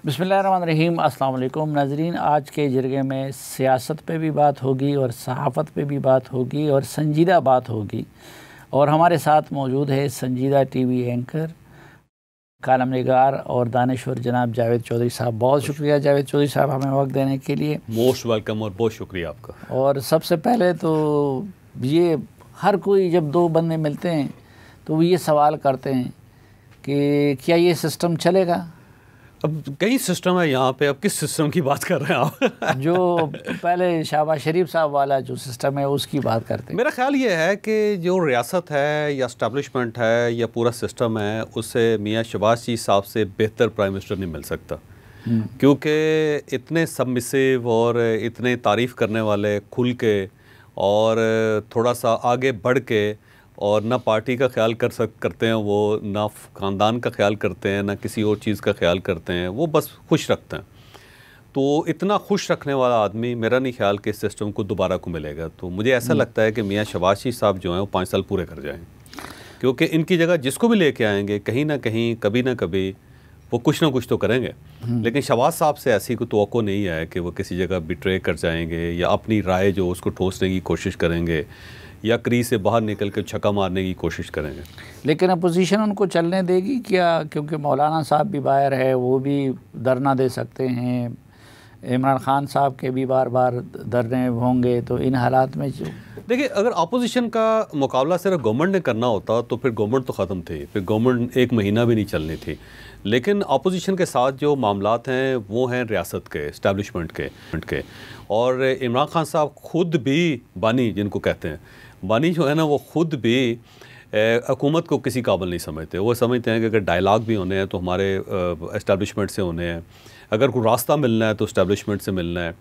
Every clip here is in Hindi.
बिस्मिल्लाहिर्रहमानिर्रहीम। अस्सलाम वालेकुम नाज़रीन। आज के जरगे में सियासत पे भी बात होगी और सहाफ़त पे भी बात होगी और संजीदा बात होगी। और हमारे साथ मौजूद है संजीदा टीवी एंकर, कालम निगार और दानिश्वर जनाब जावेद चौधरी साहब। बहुत शुक्रिया जावेद चौधरी साहब हमें वक्त देने के लिए। मोस्ट वेलकम और बहुत शुक्रिया आपका। और सबसे पहले तो ये हर कोई जब दो बंदे मिलते हैं तो वो ये सवाल करते हैं कि क्या ये सिस्टम चलेगा। अब कई सिस्टम है यहाँ पे, अब किस सिस्टम की बात कर रहे हैं आप? जो पहले शहबाज शरीफ साहब वाला जो सिस्टम है उसकी बात करते हैं। मेरा ख्याल ये है कि जो रियासत है या इस्टेब्लिशमेंट है या पूरा सिस्टम है, उससे मियाँ शहबाज शरीफ साहब से बेहतर प्राइम मिनिस्टर नहीं मिल सकता। क्योंकि इतने सबमिसिव और इतने तारीफ़ करने वाले, खुल के और थोड़ा सा आगे बढ़ के, और ना पार्टी का ख्याल करते हैं वो, ना ख़ानदान का ख्याल करते हैं, ना किसी और चीज़ का ख्याल करते हैं, वो बस खुश रखते हैं। तो इतना खुश रखने वाला आदमी मेरा नहीं ख्याल कि इस सिस्टम को दोबारा को मिलेगा। तो मुझे ऐसा लगता है कि मियाँ शहबाज शरीफ साहब जो हैं वो 5 साल पूरे कर जाएँ, क्योंकि इनकी जगह जिसको भी लेके आएंगे कहीं ना कहीं कभी ना कभी वो कुछ ना कुछ तो करेंगे। लेकिन शहबाज साहब से ऐसी कोई तवक्को नहीं है कि वो किसी जगह बिट्रे कर जाएंगे या अपनी राय जो उसको ठोसने की कोशिश करेंगे या क्रीज से बाहर निकल कर छक्का मारने की कोशिश करेंगे। लेकिन अपोजिशन उनको चलने देगी क्या? क्योंकि मौलाना साहब भी बाहर है, वो भी धरना दे सकते हैं, इमरान खान साहब के भी बार बार धरने होंगे। तो इन हालात में देखिए, अगर अपोजिशन का मुकाबला सिर्फ गवर्नमेंट ने करना होता तो फिर गवर्नमेंट तो ख़त्म थी, फिर गवर्नमेंट 1 महीना भी नहीं चलनी थी। लेकिन अपोजिशन के साथ जो मामलात हैं वो हैं रियासत के, इस्टेब्लिशमेंट के। और इमरान खान साहब ख़ुद भी बानी, जिनको कहते हैं बानी, जो है ना, वो ख़ुद भी हुकूमत को किसी काबिल नहीं समझते। वो समझते हैं कि अगर डायलॉग भी होने हैं तो हमारे इस्टेब्लिशमेंट से होने हैं, अगर कोई रास्ता मिलना है तो इस्टेब्लिशमेंट से मिलना है,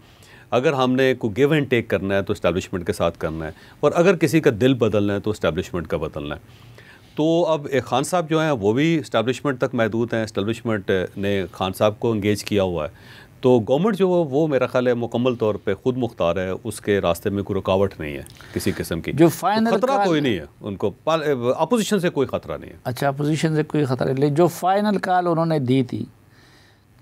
अगर हमने कोई गिव एंड टेक करना है तो इस्टेब्लिशमेंट के साथ करना है, और अगर किसी का दिल बदलना है तो इस्टेब्लिशमेंट का बदलना है। तो अब खान साहब जो हैं वो भी इस्टेब्लिशमेंट तक महदूद हैं, इस्टेब्लिशमेंट ने खान साहब को इंगेज किया हुआ है। तो गवर्नमेंट जो वो मेरा ख्याल है मुकम्मल तौर पे ख़ुद मुख्तार है, उसके रास्ते में कोई रुकावट नहीं है किसी किस्म की। जो फाइनल तो खतरा कोई नहीं है उनको, अपोजिशन से कोई ख़तरा नहीं है। अच्छा, अपोजिशन से कोई ख़तरा नहीं। जो फाइनल कॉल उन्होंने दी थी,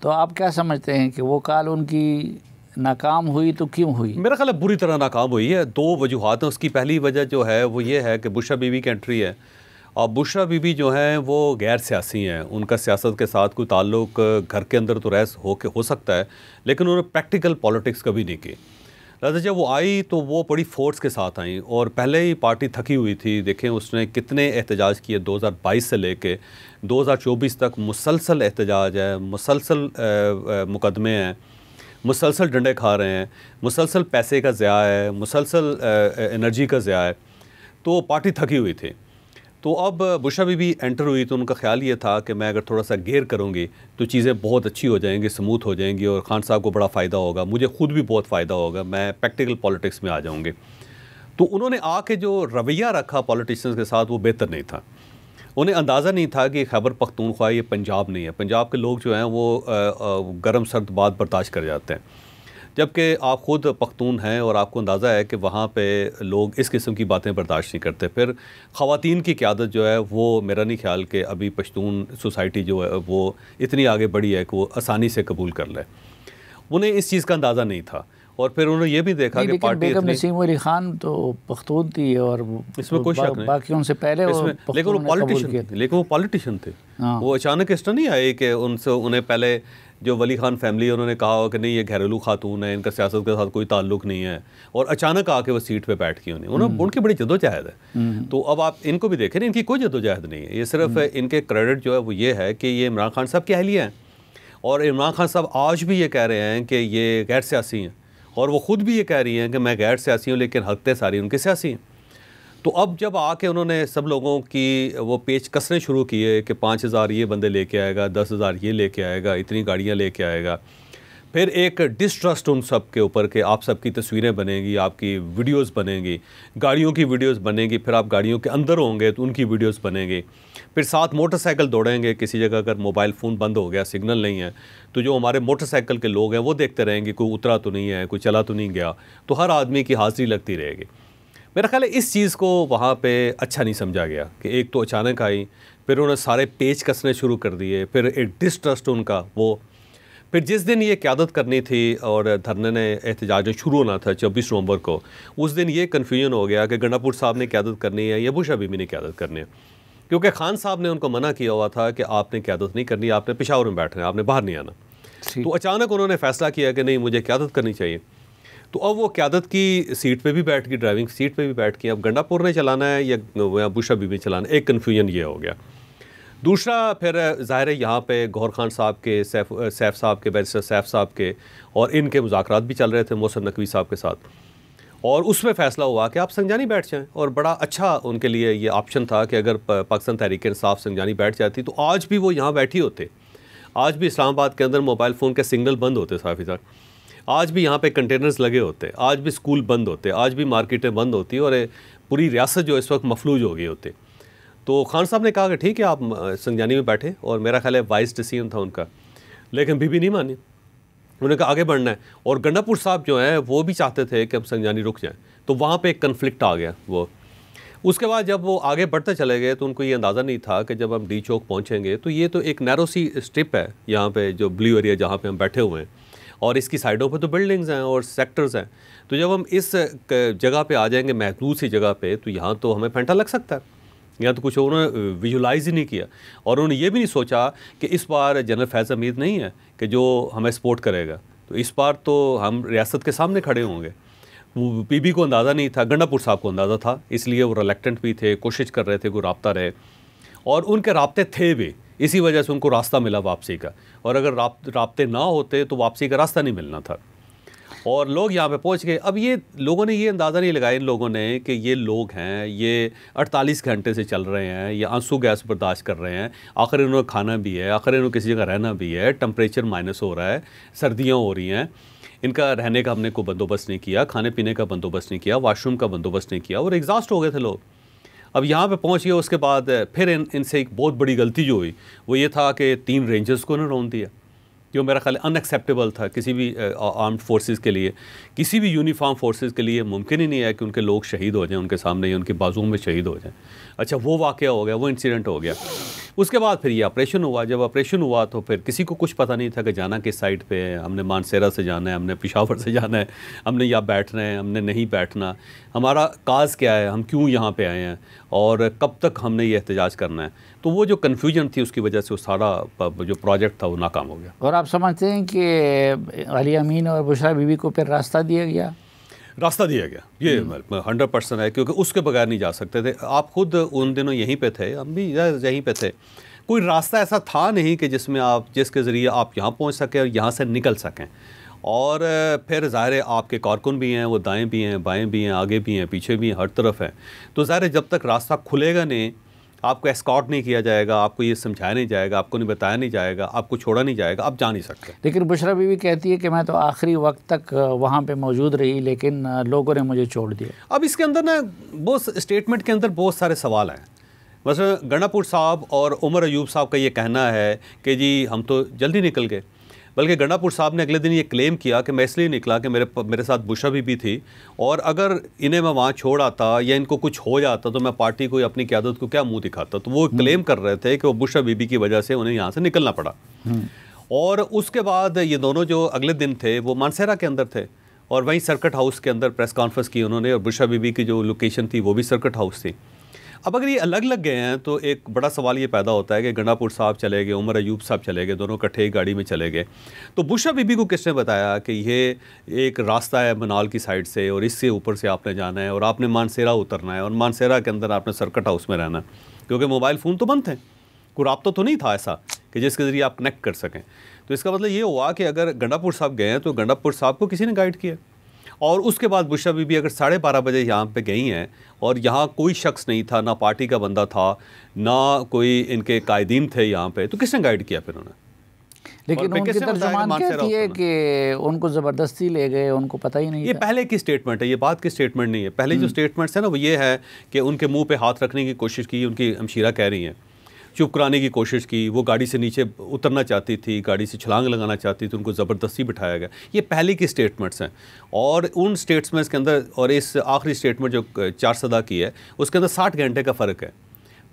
तो आप क्या समझते हैं कि वो कॉल उनकी नाकाम हुई तो क्यों हुई? मेरा ख्याल है बुरी तरह नाकाम हुई है। 2 वजूहात हैं उसकी। पहली वजह जो है वो ये है कि बुशरा बीवी की एंट्री है, और बुशरा बीवी जो हैं वो गैर सियासी हैं, उनका सियासत के साथ कोई ताल्लुक घर के अंदर तो हो सकता है, लेकिन उन्होंने प्रैक्टिकल पॉलिटिक्स कभी नहीं की। लिहाजा जब वो आई तो वो बड़ी फोर्स के साथ आई, और पहले ही पार्टी थकी हुई थी। देखें उसने कितने एहतजाज किए, 2022 से लेके 2024 तक मुसलसल एहतजाज है, मुसलसल मुकदमे हैं, मुसलसल डंडे खा रहे हैं, मुसलसल पैसे का ज़िया है, मुसलसल एनर्जी का ज़िया है। तो पार्टी थकी हुई थी। तो अब बुशरा बीबी एंटर हुई तो उनका ख्याल ये था कि मैं अगर थोड़ा सा गेयर करूँगी तो चीज़ें बहुत अच्छी हो जाएंगी, स्मूथ हो जाएंगी, और खान साहब को बड़ा फ़ायदा होगा, मुझे खुद भी बहुत फ़ायदा होगा, मैं प्रैक्टिकल पॉलिटिक्स में आ जाऊँगी। तो उन्होंने आके जो रवैया रखा पॉलिटिशियंस के साथ वो बेहतर नहीं था। उन्हें अंदाज़ा नहीं था कि खैबर पख्तूनख्वा ये पंजाब नहीं है। पंजाब के लोग जो हैं वो गर्म सर्द बात बर्दाश्त कर जाते हैं, जबकि आप ख़ुद पख्तून हैं और आपको अंदाज़ा है कि वहाँ पे लोग इस किस्म की बातें बर्दाश्त नहीं करते। फिर ख़वातीन की क़यादत जो है वो मेरा नहीं ख्याल कि अभी पश्तून सोसाइटी जो है वो इतनी आगे बढ़ी है कि वो आसानी से कबूल कर ले। उन्हें इस चीज़ का अंदाज़ा नहीं था। और फिर उन्होंने ये भी देखा कि पार्टी बेगम नसीम अली खान तो पख्तून थी, और इसमें कोई शक नहीं, बाकी उनसे पहले लेकिन वो पॉलिटिशियन थे। वो अचानक इस तरह नहीं आए कि उन्हें पहले जो वली खान फैमिली उन्होंने कहा हो कि नहीं ये घरेलू खातून है, इनका सियासत के साथ कोई ताल्लुक नहीं है, और अचानक आके वो सीट पे बैठ गई। उनकी बड़ी जदोजहद है। तो अब आप इनको भी देखें, इनकी कोई जदोजहद नहीं है, ये सिर्फ इनके क्रेडिट जो है वो ये है कि ये इमरान खान साहब की अहलिया हैं, और इमरान खान साहब आज भी ये कह रहे हैं कि ये गैर सियासी हैं, और वो ख़ुद भी ये कह रही हैं कि मैं गैर सियासी हूँ, लेकिन हरकतें सारी उनकी सियासी हैं। तो अब जब आके उन्होंने सब लोगों की वो पेच कसने शुरू किए कि 5,000 ये बंदे लेके आएगा, 10,000 ये लेके आएगा, इतनी गाड़ियाँ लेके आएगा, फिर एक डिस्ट्रस्ट उन सब के ऊपर कि आप सबकी तस्वीरें बनेंगी, आपकी वीडियोस बनेंगी, गाड़ियों की वीडियोस बनेंगी, फिर आप गाड़ियों के अंदर होंगे तो उनकी वीडियोस बनेंगी, फिर साथ मोटरसाइकिल दौड़ेंगे, किसी जगह अगर मोबाइल फ़ोन बंद हो गया, सिग्नल नहीं है, तो जो हमारे मोटरसाइकिल के लोग हैं वो देखते रहेंगे कोई उतरा तो नहीं है, कोई चला तो नहीं गया, तो हर आदमी की हाज़िरी लगती रहेगी। मेरा ख्याल है इस चीज़ को वहाँ पे अच्छा नहीं समझा गया कि एक तो अचानक आई, फिर उन्होंने सारे पेच कसने शुरू कर दिए, फिर एक डिस्ट्रस्ट उनका वो, फिर जिस दिन ये क़यादत करनी थी और धरने ने एहतजाज शुरू होना था 24 नवंबर को, उस दिन ये कन्फ्यूजन हो गया कि गंडापुर साहब ने क़यादत करनी है या बुशरा बीबी ने क़यादत करनी है, क्योंकि खान साहब ने उनको मना किया हुआ था कि आपने क़यादत नहीं करनी, आपने पेशावर में बैठना है, आपने बाहर नहीं आना। तो अचानक उन्होंने फ़ैसला किया कि नहीं, मुझे क़यादत करनी चाहिए। तो अब वो क़यादत की सीट पे भी बैठ गई, ड्राइविंग सीट पे भी बैठ गई। अब गंडापुर ने चलाना है या बुशरा बीबी चलाना है, एक कन्फ्यूजन ये हो गया। दूसरा फिर ज़ाहिर है यहाँ पे गौहर खान साहब के, सैफ साहब के, बैरिस्टर सैफ साहब के और इनके मुज़ाकरात भी चल रहे थे मोहसिन नकवी साहब के साथ, और उसमें फ़ैसला हुआ कि आप संजानी बैठ जाएं। और बड़ा अच्छा उनके लिए ये ऑप्शन था कि अगर पाकिस्तान तहरीक इंसाफ संजानी बैठ जाती तो आज भी वो यहाँ बैठी होते, आज भी इस्लामाबाद के अंदर मोबाइल फ़ोन के सिग्नल बंद होते साफ़ी साहब, आज भी यहाँ पे कंटेनर्स लगे होते, आज भी स्कूल बंद होते, आज भी मार्केटें बंद होती और पूरी रियासत जो इस वक्त मफलूज हो गई होती। तो खान साहब ने कहा कि ठीक है आप संजानी में बैठे, और मेरा ख्याल है वाइस डिसीजन था उनका, लेकिन बीबी नहीं मानी, उन्होंने कहा आगे बढ़ना है। और गंडापुर साहब जो हैं वो भी चाहते थे कि हम संजानी रुक जाएँ, तो वहाँ पे एक कन्फ्लिक्ट आ गया। वो उसके बाद जब वो आगे बढ़ते चले गए तो उनको ये अंदाज़ा नहीं था कि जब हम डी चौक पहुँचेंगे तो ये तो एक नैरो सी स्ट्रिप है यहाँ पे, जो ब्लू एरिया जहाँ पे हम बैठे हुए हैं, और इसकी साइडों पे तो बिल्डिंग्स हैं और सेक्टर्स हैं। तो जब हम इस जगह पे आ जाएंगे, महदूद सी जगह पे, तो यहाँ तो हमें फेंटा लग सकता है। यहाँ तो कुछ उन्होंने विजुलाइज ही नहीं किया, और उन्होंने ये भी नहीं सोचा कि इस बार जनरल फैज़ हमीद नहीं है कि जो हमें सपोर्ट करेगा, तो इस बार तो हम रियासत के सामने खड़े होंगे। वो बीबी को अंदाज़ा नहीं था, गंडापुर साहब को अंदाज़ा था, इसलिए वो रिलेक्टेंट भी थे, कोशिश कर रहे थे कोई राब्ता रहे, और उनके राब्ते थे भी, इसी वजह से उनको रास्ता मिला वापसी का। और अगर राब्ते ना होते तो वापसी का रास्ता नहीं मिलना था, और लोग यहाँ पे पहुँच गए। अब ये लोगों ने ये अंदाज़ा नहीं लगाया, इन लोगों ने, कि ये लोग हैं, ये 48 घंटे से चल रहे हैं, ये आंसू गैस बर्दाश्त कर रहे हैं, आखिर इन्होंने खाना भी है, आखिर इन्होंने किसी जगह रहना भी है, टेम्परेचर माइनस हो रहा है, सर्दियाँ हो रही हैं, इनका रहने का हमने कोई बंदोबस्त नहीं किया, खाने पीने का बंदोबस्त नहीं किया, वाशरूम का बंदोबस्त नहीं किया, और एग्जॉस्ट हो गए थे लोग। अब यहाँ पे पहुँच गए। उसके बाद फिर इनसे एक बहुत बड़ी गलती जो हुई वो ये था कि 3 रेंजर्स को उन्होंने रोन दिया, जो मेरा ख्याल अनएक्सेप्टेबल था किसी भी आर्म्ड फोर्सेस के लिए, किसी भी यूनिफॉर्म फोर्सेस के लिए मुमकिन ही नहीं है कि उनके लोग शहीद हो जाएं उनके सामने या उनके बाजुओं में शहीद हो जाएं। अच्छा, वो वाक़या हो गया, वो इंसिडेंट हो गया। उसके बाद फिर ये ऑपरेशन हुआ। जब ऑपरेशन हुआ तो फिर किसी को कुछ पता नहीं था कि जाना किस साइड पे है, हमने मानसेरा से जाना है, हमने पेशावर से जाना है, हमने यहाँ बैठना है, हमने नहीं बैठना, हमारा काज क्या है, हम क्यों यहाँ पे आए हैं और कब तक हमने ये एहतजाज करना है। तो वो जो कन्फ्यूजन थी उसकी वजह से वो सारा जो प्रोजेक्ट था वो नाकाम हो गया। और आप समझते हैं कि अली अमीन और बुशरा बीबी को फिर रास्ता दिया गया? रास्ता दिया गया, ये 100% है, क्योंकि उसके बगैर नहीं जा सकते थे। आप खुद उन दिनों यहीं पे थे, हम भी यहीं पे थे, कोई रास्ता ऐसा था नहीं कि जिसके ज़रिए आप यहाँ पहुँच सकें और यहाँ से निकल सकें। और फिर ज़ाहिर है आपके कारकुन भी हैं, वो दाएं भी हैं, बाएं भी हैं, आगे भी हैं, पीछे भी हैं, हर तरफ हैं। तो ज़ाहिर है जब तक रास्ता खुलेगा नहीं, आपको एस्कॉर्ट नहीं किया जाएगा, आपको ये समझाया नहीं जाएगा, आपको नहीं बताया नहीं जाएगा, आपको छोड़ा नहीं जाएगा, आप जा नहीं सकते। लेकिन बुशरा बीवी कहती है कि मैं तो आखिरी वक्त तक वहाँ पे मौजूद रही, लेकिन लोगों ने मुझे छोड़ दिया। अब इसके अंदर ना बहुत स्टेटमेंट के अंदर बहुत सारे सवाल हैं। बस गंडापुर साहब और उमर अयूब साहब का ये कहना है कि जी हम तो जल्दी निकल गए, बल्कि गंडापुर साहब ने अगले दिन ये क्लेम किया कि मैं इसलिए निकला कि मेरे साथ बुशरा बीबी थी, और अगर इन्हें मैं वहाँ छोड़ आता या इनको कुछ हो जाता तो मैं पार्टी को, अपनी क़यादत को क्या मुंह दिखाता। तो वो क्लेम कर रहे थे कि वो बुशरा बीबी की वजह से उन्हें यहाँ से निकलना पड़ा। और उसके बाद ये दोनों जो अगले दिन थे वो मानसेरा के अंदर थे, और वहीं सर्किट हाउस के अंदर प्रेस कॉन्फ्रेंस की उन्होंने, और बुशरा बीबी की जो लोकेशन थी वो भी सर्किट हाउस थी। अब अगर ये अलग लग गए हैं तो एक बड़ा सवाल ये पैदा होता है कि गंडापुर साहब चले गए, उमर अयूब साहब चले गए, दोनों इकट्ठे गाड़ी में चले गए, तो बुशरा बीबी को किसने बताया कि ये एक रास्ता है मनाल की साइड से और इससे ऊपर से आपने जाना है और आपने मानसेरा उतरना है और मानसेरा के अंदर आपने सर्किट हाउस में रहना, क्योंकि मोबाइल फ़ोन तो बंद थे, कोई राब्ता तो नहीं था ऐसा कि जिसके ज़रिए आप कनेक्ट कर सकें। तो इसका मतलब ये हुआ कि अगर गंडापुर साहब गए हैं तो गंडापुर साहब को किसी ने गाइड किया। और उसके बाद बुशरा बीबी अगर 12:30 बजे यहाँ पे गई हैं और यहाँ कोई शख्स नहीं था, ना पार्टी का बंदा था, ना कोई इनके कायदीन थे यहाँ पे, तो किसने गाइड किया फिर उन्हें? लेकिन उनकी तर्जुमान कहती है कि उनको ज़बरदस्ती ले गए, उनको पता ही नहीं। ये पहले की स्टेटमेंट है, ये बात की स्टेटमेंट नहीं है। पहले जो स्टेटमेंट्स है ना वो ये है कि उनके मुँह पर हाथ रखने की कोशिश की, उनकी हमशीरा कह रही हैं, चुप कराने की कोशिश की, वो गाड़ी से नीचे उतरना चाहती थी, गाड़ी से छलांग लगाना चाहती थी, उनको ज़बरदस्ती बिठाया गया। ये पहले की स्टेटमेंट्स हैं। और उन स्टेटमेंट्स के अंदर और इस आखिरी स्टेटमेंट जो 4 सदा की है उसके अंदर 60 घंटे का फ़र्क है।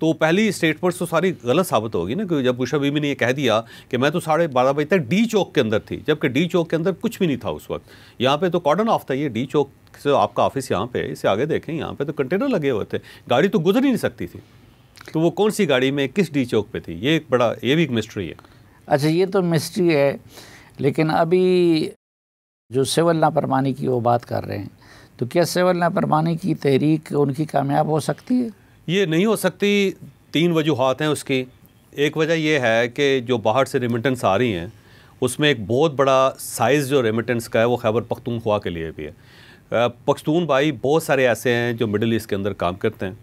तो पहली स्टेटमेंट्स तो सारी गलत साबित होगी ना, क्योंकि जब बुशरा बीबी ने ये कह दिया कि मैं तो 12:30 बजे तक डी चौक के अंदर थी, जबकि डी चौक के अंदर कुछ भी नहीं था उस वक्त। यहाँ पे तो कॉर्डन ऑफ था, ये डी चौक से आपका ऑफिस यहाँ पे, इसे आगे देखें, यहाँ पे तो कंटेनर लगे हुए थे, गाड़ी तो गुजर ही नहीं सकती थी। तो वो कौन सी गाड़ी में किस डी चौक पे थी, ये एक बड़ा, ये भी एक मिस्ट्री है। अच्छा, ये तो मिस्ट्री है, लेकिन अभी जो सिविल लापरवाही की वो बात कर रहे हैं, तो क्या सिविल लापरवाही की तहरीक उनकी कामयाब हो सकती है? ये नहीं हो सकती। 3 वजूहात हैं उसकी। एक वजह यह है कि जो बाहर से रेमिटेंस आ रही हैं उसमें एक बहुत बड़ा साइज़ जो रेमिटेंस का है वो खैबर पख्तूनख्वा के लिए भी है। पख्तून भाई बहुत सारे ऐसे हैं जो मिडिल ईस्ट के अंदर काम करते हैं,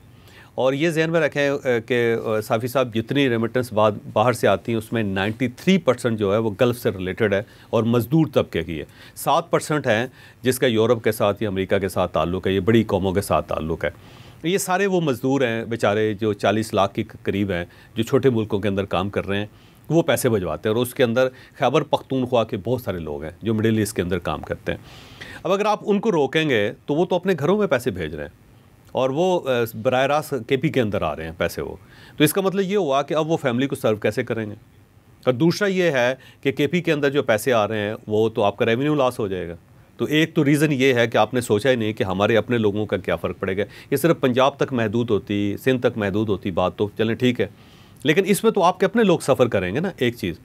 और ये जहन में रखें कि साफ़ी साहब जितनी रेमिटेंस बाहर से आती हैं उसमें 93% जो है वो गल्फ़ से रिलेटेड है और मज़दूर तबके की है। 7% हैं जिसका यूरोप के साथ या अमेरिका के साथ ताल्लुक़ है, ये बड़ी कौमों के साथ ताल्लुक़ है। ये सारे वो मज़दूर हैं बेचारे जो 40 लाख के करीब हैं, जो छोटे मुल्कों के अंदर काम कर रहे हैं, वो पैसे भिजवाते हैं, और उसके अंदर खैबर पख्तूनख्वा के बहुत सारे लोग हैं जो मिडिल ईस्ट के अंदर काम करते हैं। अब अगर आप उनको रोकेंगे तो वो तो अपने घरों में पैसे भेज रहे हैं, और वो बराह रास्त केपी के अंदर आ रहे हैं पैसे वो, तो इसका मतलब ये हुआ कि अब वो फैमिली को सर्व कैसे करेंगे। और दूसरा ये है कि केपी के अंदर जो पैसे आ रहे हैं वो तो आपका रेवेन्यू लॉस हो जाएगा। तो एक तो रीज़न ये है कि आपने सोचा ही नहीं कि हमारे अपने लोगों का क्या फ़र्क पड़ेगा। ये सिर्फ पंजाब तक महदूद होती, सिंध तक महदूद होती बात तो चलें ठीक है, लेकिन इसमें तो आपके अपने लोग सफ़र करेंगे ना, एक चीज़।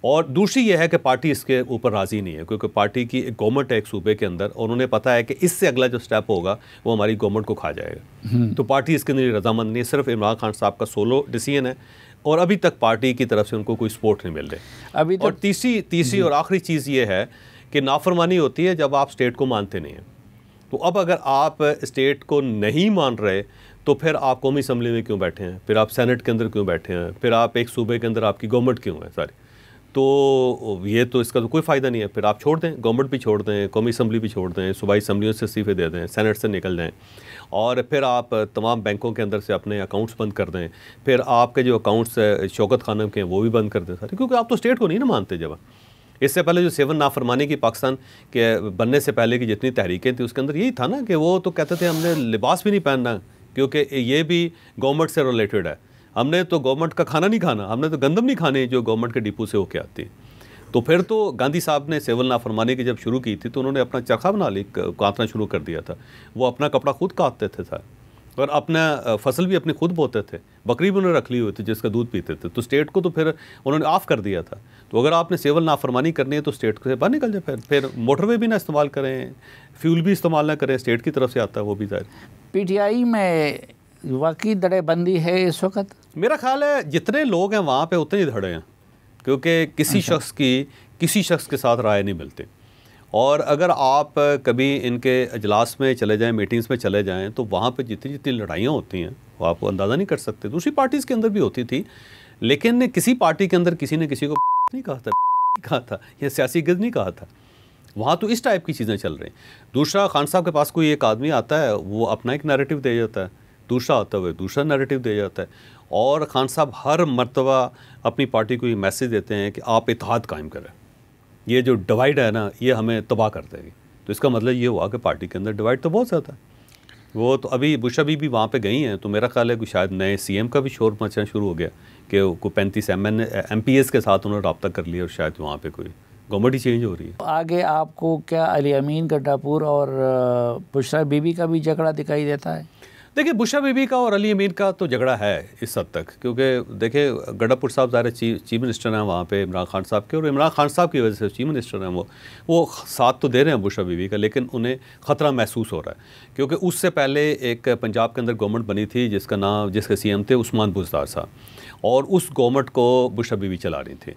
और दूसरी ये है कि पार्टी इसके ऊपर राज़ी नहीं है, क्योंकि पार्टी की एक गवर्नमेंट है एक सूबे के अंदर, और उन्हें पता है कि इससे अगला जो स्टेप होगा वो हमारी गवर्नमेंट को खा जाएगा। तो पार्टी इसके अंदर रजामंद नहीं है, सिर्फ इमरान खान साहब का सोलो डिसीजन है, और अभी तक पार्टी की तरफ से उनको कोई सपोर्ट नहीं मिल रही अभी। और तीसरी और आखिरी चीज़ ये है कि नाफरमानी होती है जब आप स्टेट को मानते नहीं हैं। तो अब अगर आप स्टेट को नहीं मान रहे तो फिर आप कौमी असम्बली में क्यों बैठे हैं, फिर आप सेनेट के अंदर क्यों बैठे हैं, फिर आप एक सूबे के अंदर आपकी गवर्नमेंट क्यों है सारी। तो ये तो इसका तो कोई फ़ायदा नहीं है। फिर आप छोड़ दें, गवर्नमेंट भी छोड़ दें, कौमी असम्बली भी छोड़ दें, सूबाई असम्बलियों से इस्तीफ़े दे दें, सेनेट से निकल जाएँ, और फिर आप तमाम बैंकों के अंदर से अपने अकाउंट्स बंद कर दें, फिर आपके जो अकाउंट्स शौकत खानम के हैं वो भी बंद कर दें सारे, क्योंकि आप तो स्टेट को नहीं ना मानते। जब इससे पहले जो 7 नाफरमानी की पाकिस्तान के बनने से पहले की जितनी तहरीकें थी उसके अंदर यही था ना कि वो तो कहते थे हमने लिबास भी नहीं पहनना क्योंकि ये भी गवर्नमेंट से रिलेटेड है, हमने तो गवर्नमेंट का खाना नहीं खाना, हमने तो गंदम नहीं खाने जो गवर्नमेंट के डिपो से होके आती। तो फिर तो गांधी साहब ने सिविल नाफरमानी की जब शुरू की थी तो उन्होंने अपना चरखा बना ली, काटना शुरू कर दिया था। वो अपना कपड़ा खुद काटते थे सर, और अपना फसल भी अपनी खुद बोते थे, बकरी भी उन्होंने रख ली हुई थी जिसका दूध पीते थे। तो स्टेट को तो फिर उन्होंने ऑफ कर दिया था। तो अगर आपने सिविल नाफरमानी करनी है तो स्टेट से बाहर निकल जाए, फिर मोटरवे भी ना इस्तेमाल करें, फ्यूल भी इस्तेमाल ना करें, स्टेट की तरफ से आता है वो भी जाए। PTI में वाकई धड़ेबंदी है इस वक्त? मेरा ख्याल है जितने लोग हैं वहाँ पे उतने ही धड़े हैं, क्योंकि किसी शख्स के साथ राय नहीं मिलती। और अगर आप कभी इनके अजलास में चले जाएं, मीटिंग्स में चले जाएं, तो वहाँ पे जितनी जितनी लड़ाइयाँ होती हैं वो आप अंदाज़ा नहीं कर सकते। दूसरी पार्टीज़ के अंदर भी होती थी, लेकिन किसी पार्टी के अंदर किसी ने किसी को नहीं कहा था या सियासी गिद नहीं कहा था। वहाँ तो इस टाइप की चीज़ें चल रही। दूसरा, खान साहब के पास कोई एक आदमी आता है, वो अपना एक नैरेटिव दे जाता है, दूसरा आता है दूसरा नैरेटिव दे जाता है, और खान साहब हर मर्तबा अपनी पार्टी को ये मैसेज देते हैं कि आप इत्तेहाद कायम करें, ये जो डिवाइड है ना ये हमें तबाह कर देगी। तो इसका मतलब ये हुआ कि पार्टी के अंदर डिवाइड तो बहुत ज़्यादा है। वो तो अभी बुशरा बीबी वहाँ पे गई हैं, तो मेरा ख्याल है कि शायद नए CM का भी शोर मचना शुरू हो गया कि को 35 MPs के साथ उन्होंने रब्ता कर लिया, और शायद वहाँ पे कोई गवर्नमेंट ही चेंज हो रही है। आगे आपको क्या अली अमीन गड्ढापुर और बुशरा बीबी का भी झगड़ा दिखाई देता है? देखिए, बुशरा बीबी का और अली अमीन का तो झगड़ा है इस हद तक, क्योंकि देखिए गड्ढापुर साहब ज़ाहिर चीफ मिनिस्टर हैं वहाँ पे इमरान खान साहब के, और इमरान खान साहब की वजह से चीफ मिनिस्टर हैं वो साथ तो दे रहे हैं बुशरा बीबी का, लेकिन उन्हें ख़तरा महसूस हो रहा है, क्योंकि उससे पहले एक पंजाब के अंदर गवर्नमेंट बनी थी जिसके CM थे उस्मान बुज़दार साहब, और उस गवर्नमेंट को बुशरा बीबी चला रही थी।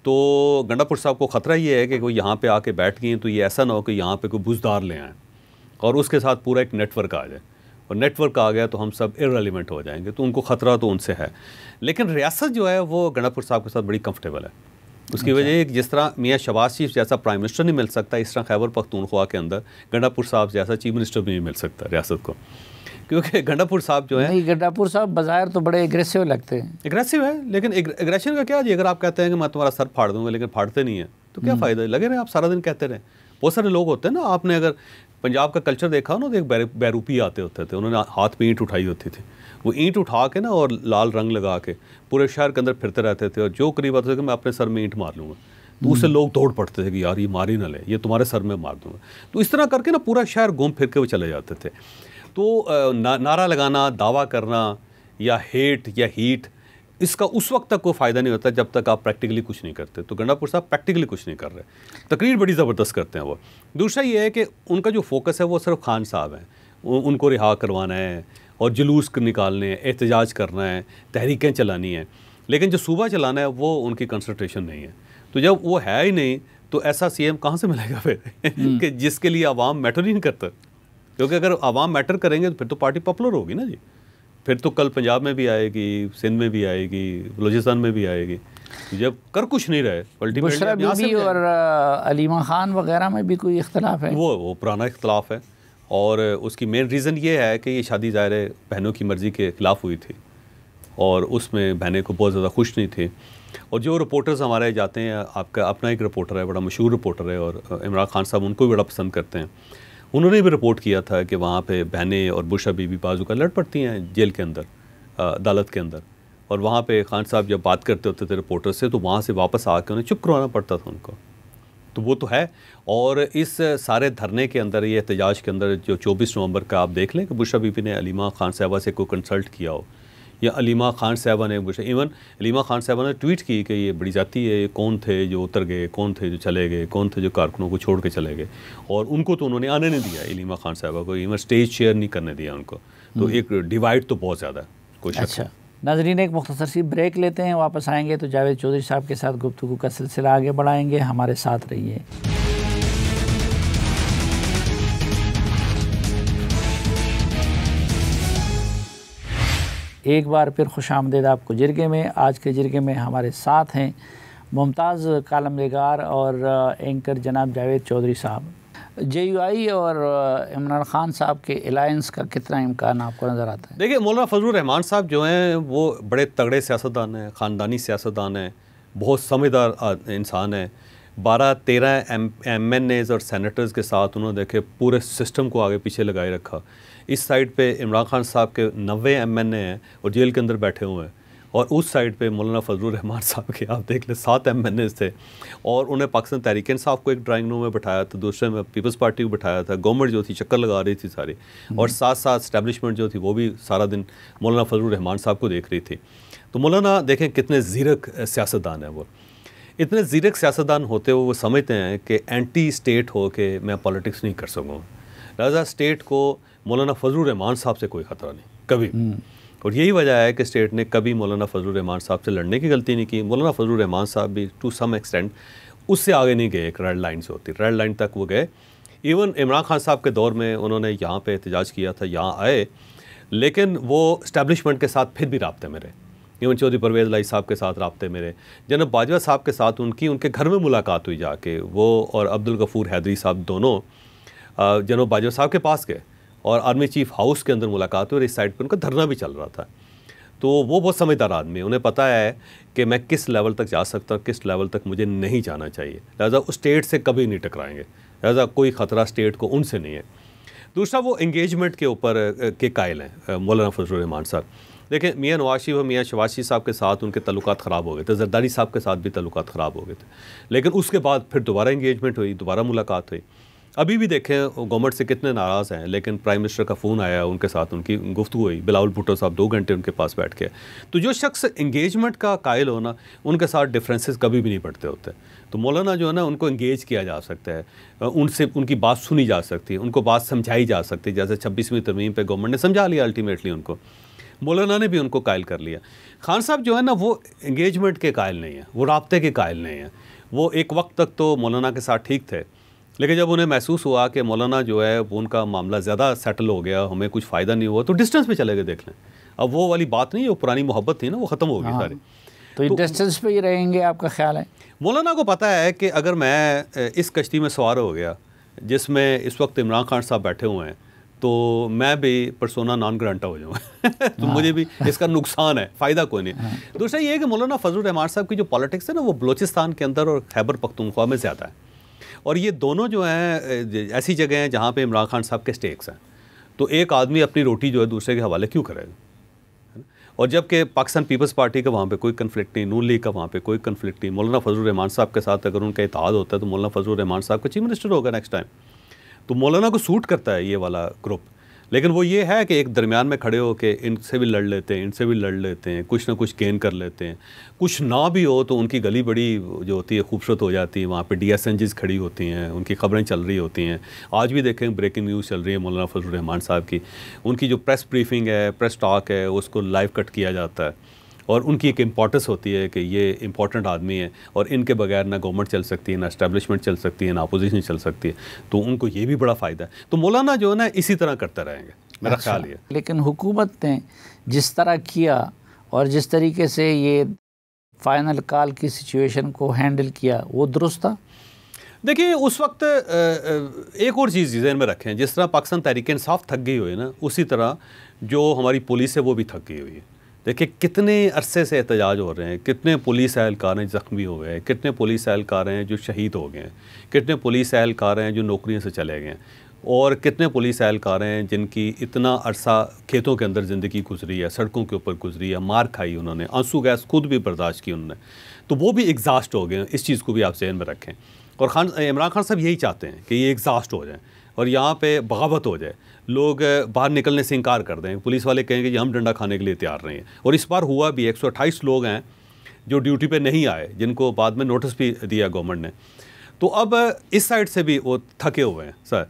तो गंडापुर साहब को ख़तरा ये है कि कोई यहाँ पे आके बैठ गई तो ये ऐसा ना हो कि यहाँ पे कोई बुज़दार ले आएँ और उसके साथ पूरा एक नेटवर्क आ जाए, और नेटवर्क आ गया तो हम सब इररेलेवेंट हो जाएंगे। तो उनको ख़तरा तो उनसे है, लेकिन रियासत जो है वो गंडापुर साहब के साथ बड़ी कंफर्टेबल है। उसकी वजह जिस तरह मियाँ शहबाज शरीफ जैसा प्राइम मिनिस्टर नहीं मिल सकता, इस तरह खैबर पख्तूनख्वा के अंदर गंडापुर साहब जैसा चीफ मिनिस्टर भी नहीं मिल सकता रियासत को, क्योंकि गंडापुर साहब जो है, नहीं गंडापुर साहब बाज़ाहिर तो बड़े एग्रेसिव लगते हैं। एग्रेसिव है, लेकिन एग्रेशन का क्या जी, अगर आप कहते हैं कि मैं तुम्हारा सर फाड़ दूंगा लेकिन फाड़ते नहीं है तो क्या फ़ायदा, लगे रहे आप सारा दिन कहते रहे। बहुत सारे लोग होते हैं ना, आपने अगर पंजाब का कल्चर देखा हो ना तो एक बैरूपी आते होते थे, उन्होंने हाथ में ईंट उठाई होती थी, वो ईंट उठा के ना और लाल रंग लगा के पूरे शहर के अंदर फिरते रहते थे, और जो करीब आता था कि मैं अपने सर में ईंट मार लूँगा, तो उससे लोग दौड़ पड़ते थे कि यार ये मार ही ना ले, ये तुम्हारे सर में मार दूँगा। तो इस तरह करके ना पूरा शहर घूम फिर के वो चले जाते थे। तो नारा लगाना, दावा करना या हेट या हीट, इसका उस वक्त तक कोई फ़ायदा नहीं होता जब तक आप प्रैक्टिकली कुछ नहीं करते। तो गंडापुर साहब प्रैक्टिकली कुछ नहीं कर रहे, तकरीर बड़ी ज़बरदस्त करते हैं वो। दूसरा ये है कि उनका जो फोकस है वो सिर्फ खान साहब हैं, उनको रिहा करवाना है और जुलूस निकालने हैं, एहतजाज करना है, तहरीकें चलानी हैं, लेकिन जो सूबा चलाना है वो उनकी कंसंट्रेशन नहीं है। तो जब वो है ही नहीं तो ऐसा सीएम कहाँ से मिलेगा फिर कि जिसके लिए आवाम मैटर ही नहीं करता। क्योंकि अगर आवाम मैटर करेंगे तो फिर तो पार्टी पॉपुलर होगी ना जी, फिर तो कल पंजाब में भी आएगी, सिंध में भी आएगी, बलूचिस्तान में भी आएगी। जब कर कुछ नहीं रहे, बुशरा बीबी और अलीमा खान वगैरह में भी कोई इख्तलाफ है? वो पुराना इख्तलाफ है, और उसकी मेन रीज़न ये है कि ये शादी ज़ाहिर है बहनों की मर्ज़ी के ख़िलाफ़ हुई थी, और उसमें बहनें को बहुत ज़्यादा खुश नहीं थी। और जो रिपोर्टर्स हमारे जाते हैं, आपका अपना एक रिपोर्टर है, बड़ा मशहूर रिपोर्टर है, और इमरान खान साहब उनको भी बड़ा पसंद करते हैं, उन्होंने भी रिपोर्ट किया था कि वहाँ पे बहनें और बुशरा बीबी बाजू का लड़ पड़ती हैं जेल के अंदर, अदालत के अंदर, और वहाँ पे खान साहब जब बात करते होते थे रिपोर्टर से तो वहाँ से वापस आके उन्हें चुप करवाना पड़ता था उनको। तो वो तो है। और इस सारे धरने के अंदर, ये एहतजाज के अंदर जो 24 नवंबर का आप देख लें कि बुशरा बीबी ने अलीमा खान साहबा से कोई कंसल्ट किया हो, या अलीमा खान साहबा ने इवन अलीमा खान साहबा ने ट्वीट की कि ये बड़ी जाती है, ये कौन थे जो उतर गए, कौन थे जो चले गए, कौन थे जो कारकुनों को छोड़ के चले गए, और उनको तो उन्होंने आने नहीं दिया अलीमा खान साहबा को, इवन स्टेज शेयर नहीं करने दिया उनको। तो एक डिवाइड तो बहुत ज़्यादा है, कोई शक नहीं। अच्छा नाज़रीन, एक मुख्तसर सी ब्रेक लेते हैं, वापस आएंगे तो जावेद चौधरी साहब के साथ गुफ्तगू का सिलसिला आगे बढ़ाएंगे। हमारे साथ रहिए। एक बार फिर खुशामदीद आपको जिरगे में। आज के जिरगे में हमारे साथ हैं मुमताज़ कालम निगार और एंकर जनाब जावेद चौधरी साहब। JUI और इमरान खान साहब के अलायंस का कितना इम्कान आपको नज़र आता है? देखिए, मौलाना फजलुर रहमान साहब जो हैं वो बड़े तगड़े सियासतदान हैं, ख़ानदानी सियासतदान हैं, बहुत समझदार इंसान है। 12-13 MNAs और सेनेटर्स के साथ उन्होंने देखे पूरे सिस्टम को आगे पीछे लगाए रखा। इस साइड पे इमरान खान साहब के 90 MNA हैं और जेल के अंदर बैठे हुए हैं, और उस साइड पे मौलाना फजलुर रहमान साहब के आप देख लें 7 MNAs थे, और उन्हें पाकिस्तान तहरीक इंसाफ को एक ड्राइंग रूम में बैठाया था, दूसरे में पीपल्स पार्टी को बैठाया था, गवर्नमेंट जो थी चक्कर लगा रही थी सारी, और साथ साथ इस्टेब्लिशमेंट जो थी वो भी सारा दिन मौलाना फजलुर रहमान साहब को देख रही थी। तो मौलाना देखें कितने ज़ीरक सियासतदान हैं वो। इतने ज़ीरक सियासतदान होते हुए वो समझते हैं कि एंटी स्टेट हो के मैं पॉलिटिक्स नहीं कर सकूँगा, लिहाजा स्टेट को मौलाना फजलुर रहमान साहब से कोई ख़तरा नहीं कभी। और यही वजह है कि स्टेट ने कभी मौलाना फजलुर रहमान साहब से लड़ने की गलती नहीं की। मौलाना फजलुर रहमान साहब भी टू सम एक्सटेंट उससे आगे नहीं गए, एक रेड लाइन से होती, रेड लाइन तक वो गए। इवन इमरान खान साहब के दौर में उन्होंने यहाँ पे एहतजाज किया था, यहाँ आए, लेकिन वो इस्टेब्लिशमेंट के साथ फिर भी राब्ते में रहे। इवन चौधरी परवेज़ लाई साहब के साथ राब्ते में रहे। जनाब बाजवा साहब के साथ उनके घर में मुलाकात हुई जाके, वो और अब्दुल गफूर हैदरी साहब दोनों जनाब बाजवा साहब के पास गए और आर्मी चीफ हाउस के अंदर मुलाकात हुई, और इस साइड पर उनका धरना भी चल रहा था। तो वो बहुत समझदार आदमी है, उन्हें पता है कि मैं किस लेवल तक जा सकता हूँ, किस लेवल तक मुझे नहीं जाना चाहिए, लिहाजा उस स्टेट से कभी नहीं टकराएंगे, लिहाजा कोई ख़तरा स्टेट को उनसे नहीं है। दूसरा, वो इंगेजमेंट के ऊपर के कायल हैं मौलाना फजलुर रहमान साहब। देखें, मियाँ नवाज शरीफ और मियाँ शहबाज शरीफ साहब के साथ उनके तल्लुकात ख़राब हो गए थे, जरदारी साहब के साथ भी तल्लुकात ख़राब हो गए थे, लेकिन उसके बाद फिर दोबारा इंगेजमेंट हुई, दोबारा मुलाकात हुई। अभी भी देखें गवर्नमेंट से कितने नाराज़ हैं, लेकिन प्राइम मिनिस्टर का फ़ोन आया, उनके साथ उनकी गुफ्तगू हुई, बिलावल भुट्टो साहब 2 घंटे उनके पास बैठ के। तो जो शख्स इंगेजमेंट का कायल हो ना, उनके साथ डिफरेंसेस कभी भी नहीं पड़ते होते। तो मौलाना जो है ना, उनको इंगेज किया जा सकता है, उनसे उनकी बात सुनी जा सकती है, उनको बात समझाई जा सकती है, जैसे 26वीं तरमीम पे गवर्नमेंट ने समझा लिया अल्टीमेटली उनको, मौलाना ने भी उनको कायल कर लिया। खान साहब जो है ना, वो इंगेजमेंट के कायल नहीं है, वो राब्ते के कायल नहीं है। वो एक वक्त तक तो मौलाना के साथ ठीक थे, लेकिन जब उन्हें महसूस हुआ कि मौलाना जो है वो उनका मामला ज़्यादा सेटल हो गया, हमें कुछ फ़ायदा नहीं हुआ, तो डिस्टेंस पे चले गए। देख लें, अब वो वाली बात नहीं, वो पुरानी मोहब्बत थी ना, वो ख़त्म हो गई सारी। तो ये डिस्टेंस पे ही रहेंगे, आपका ख्याल है? मौलाना को पता है कि अगर मैं इस कश्ती में सवार हो गया जिसमें इस वक्त इमरान खान साहब बैठे हुए हैं, तो मैं भी पर्सोना नॉन ग्रांटा हो जाऊँगा तो मुझे भी इसका नुकसान है, फ़ायदा कोई नहीं। दूसरा ये है कि मौलाना फजलुर रहमान साहब की जो पॉलिटिक्स है ना, वो बलूचिस्तान के अंदर और खैबर पख्तूनख्वा में ज़्यादा है, और ये दोनों जो हैं ऐसी जगह हैं जहाँ पे इमरान खान साहब के स्टेक्स हैं। तो एक आदमी अपनी रोटी जो है दूसरे के हवाले क्यों करेगा? और जबकि पाकिस्तान पीपल्स पार्टी का वहाँ पे कोई कन्फ्लिक्ट नहीं, नून लीग का वहाँ पे कोई कन्फ्लिक्ट नहीं। मौलाना फजलुर रहमान साहब के साथ अगर उनका इत्तेहाद होता है तो मौलाना फजलुर रहमान साहब का चीफ मिनिस्टर होगा नेक्स्ट टाइम। तो मौलाना को सूट करता है ये वाला ग्रुप। लेकिन वो ये है कि एक दरमियान में खड़े हो के इनसे भी लड़ लेते हैं, इनसे भी लड़ लेते हैं, कुछ ना कुछ गेन कर लेते हैं। कुछ ना भी हो तो उनकी गली बड़ी जो होती है खूबसूरत हो जाती है, वहाँ पे DSNGs खड़ी होती हैं, उनकी खबरें चल रही होती हैं। आज भी देखें ब्रेकिंग न्यूज़ चल रही है मौलाना फजलुर रहमान साहब की, उनकी जो प्रेस ब्रीफिंग है, प्रेस टॉक है, उसको लाइव कट किया जाता है। और उनकी एक इम्पोर्टेंस होती है कि ये इम्पोर्टेंट आदमी है और इनके बगैर ना गवर्नमेंट चल सकती है, ना इस्टेब्लिशमेंट चल सकती है, ना अपोजिशन चल सकती है। तो उनको ये भी बड़ा फ़ायदा है। तो मौलाना जो है ना इसी तरह करते रहेंगे, मेरा ख्याल ये। लेकिन हुकूमत ने जिस तरह किया और जिस तरीके से ये फाइनल कॉल की सिचुएशन को हैंडल किया वो दुरुस्त था। देखिए उस वक्त एक और चीज़ जहन में रखें, जिस तरह पाकिस्तान तहरीक इंसाफ थक गई हुई है ना, उसी तरह जो हमारी पुलिस है वो भी थक गई हुई है। देखिए कितने अरसे से एहतजाज हो रहे हैं, कितने पुलिस एहलकार हैं ज़ख्मी हो गए हैं, कितने पुलिस एहलकार हैं जो शहीद हो गए हैं, कितने पुलिस एहलकार हैं जो नौकरियों से चले गए हैं, और कितने पुलिस एहलकार हैं जिनकी इतना अरसा खेतों के अंदर ज़िंदगी गुजरी है, सड़कों के ऊपर गुजरी है, मार खाई उन्होंने, आंसू गैस खुद भी बर्दाश्त की उन्होंने। तो वो भी एग्जास्ट हो गए हैं। इस चीज़ को भी आप ज़हन में रखें। और इमरान खान साहब यही चाहते हैं कि ये एग्जास्ट हो जाए और यहाँ पे बगावत हो जाए, लोग बाहर निकलने से इनकार कर दें, पुलिस वाले कहेंगे कि हम डंडा खाने के लिए तैयार नहीं हैं। और इस बार हुआ भी, 128 लोग हैं जो ड्यूटी पे नहीं आए, जिनको बाद में नोटिस भी दिया गवर्नमेंट ने। तो अब इस साइड से भी वो थके हुए हैं सर।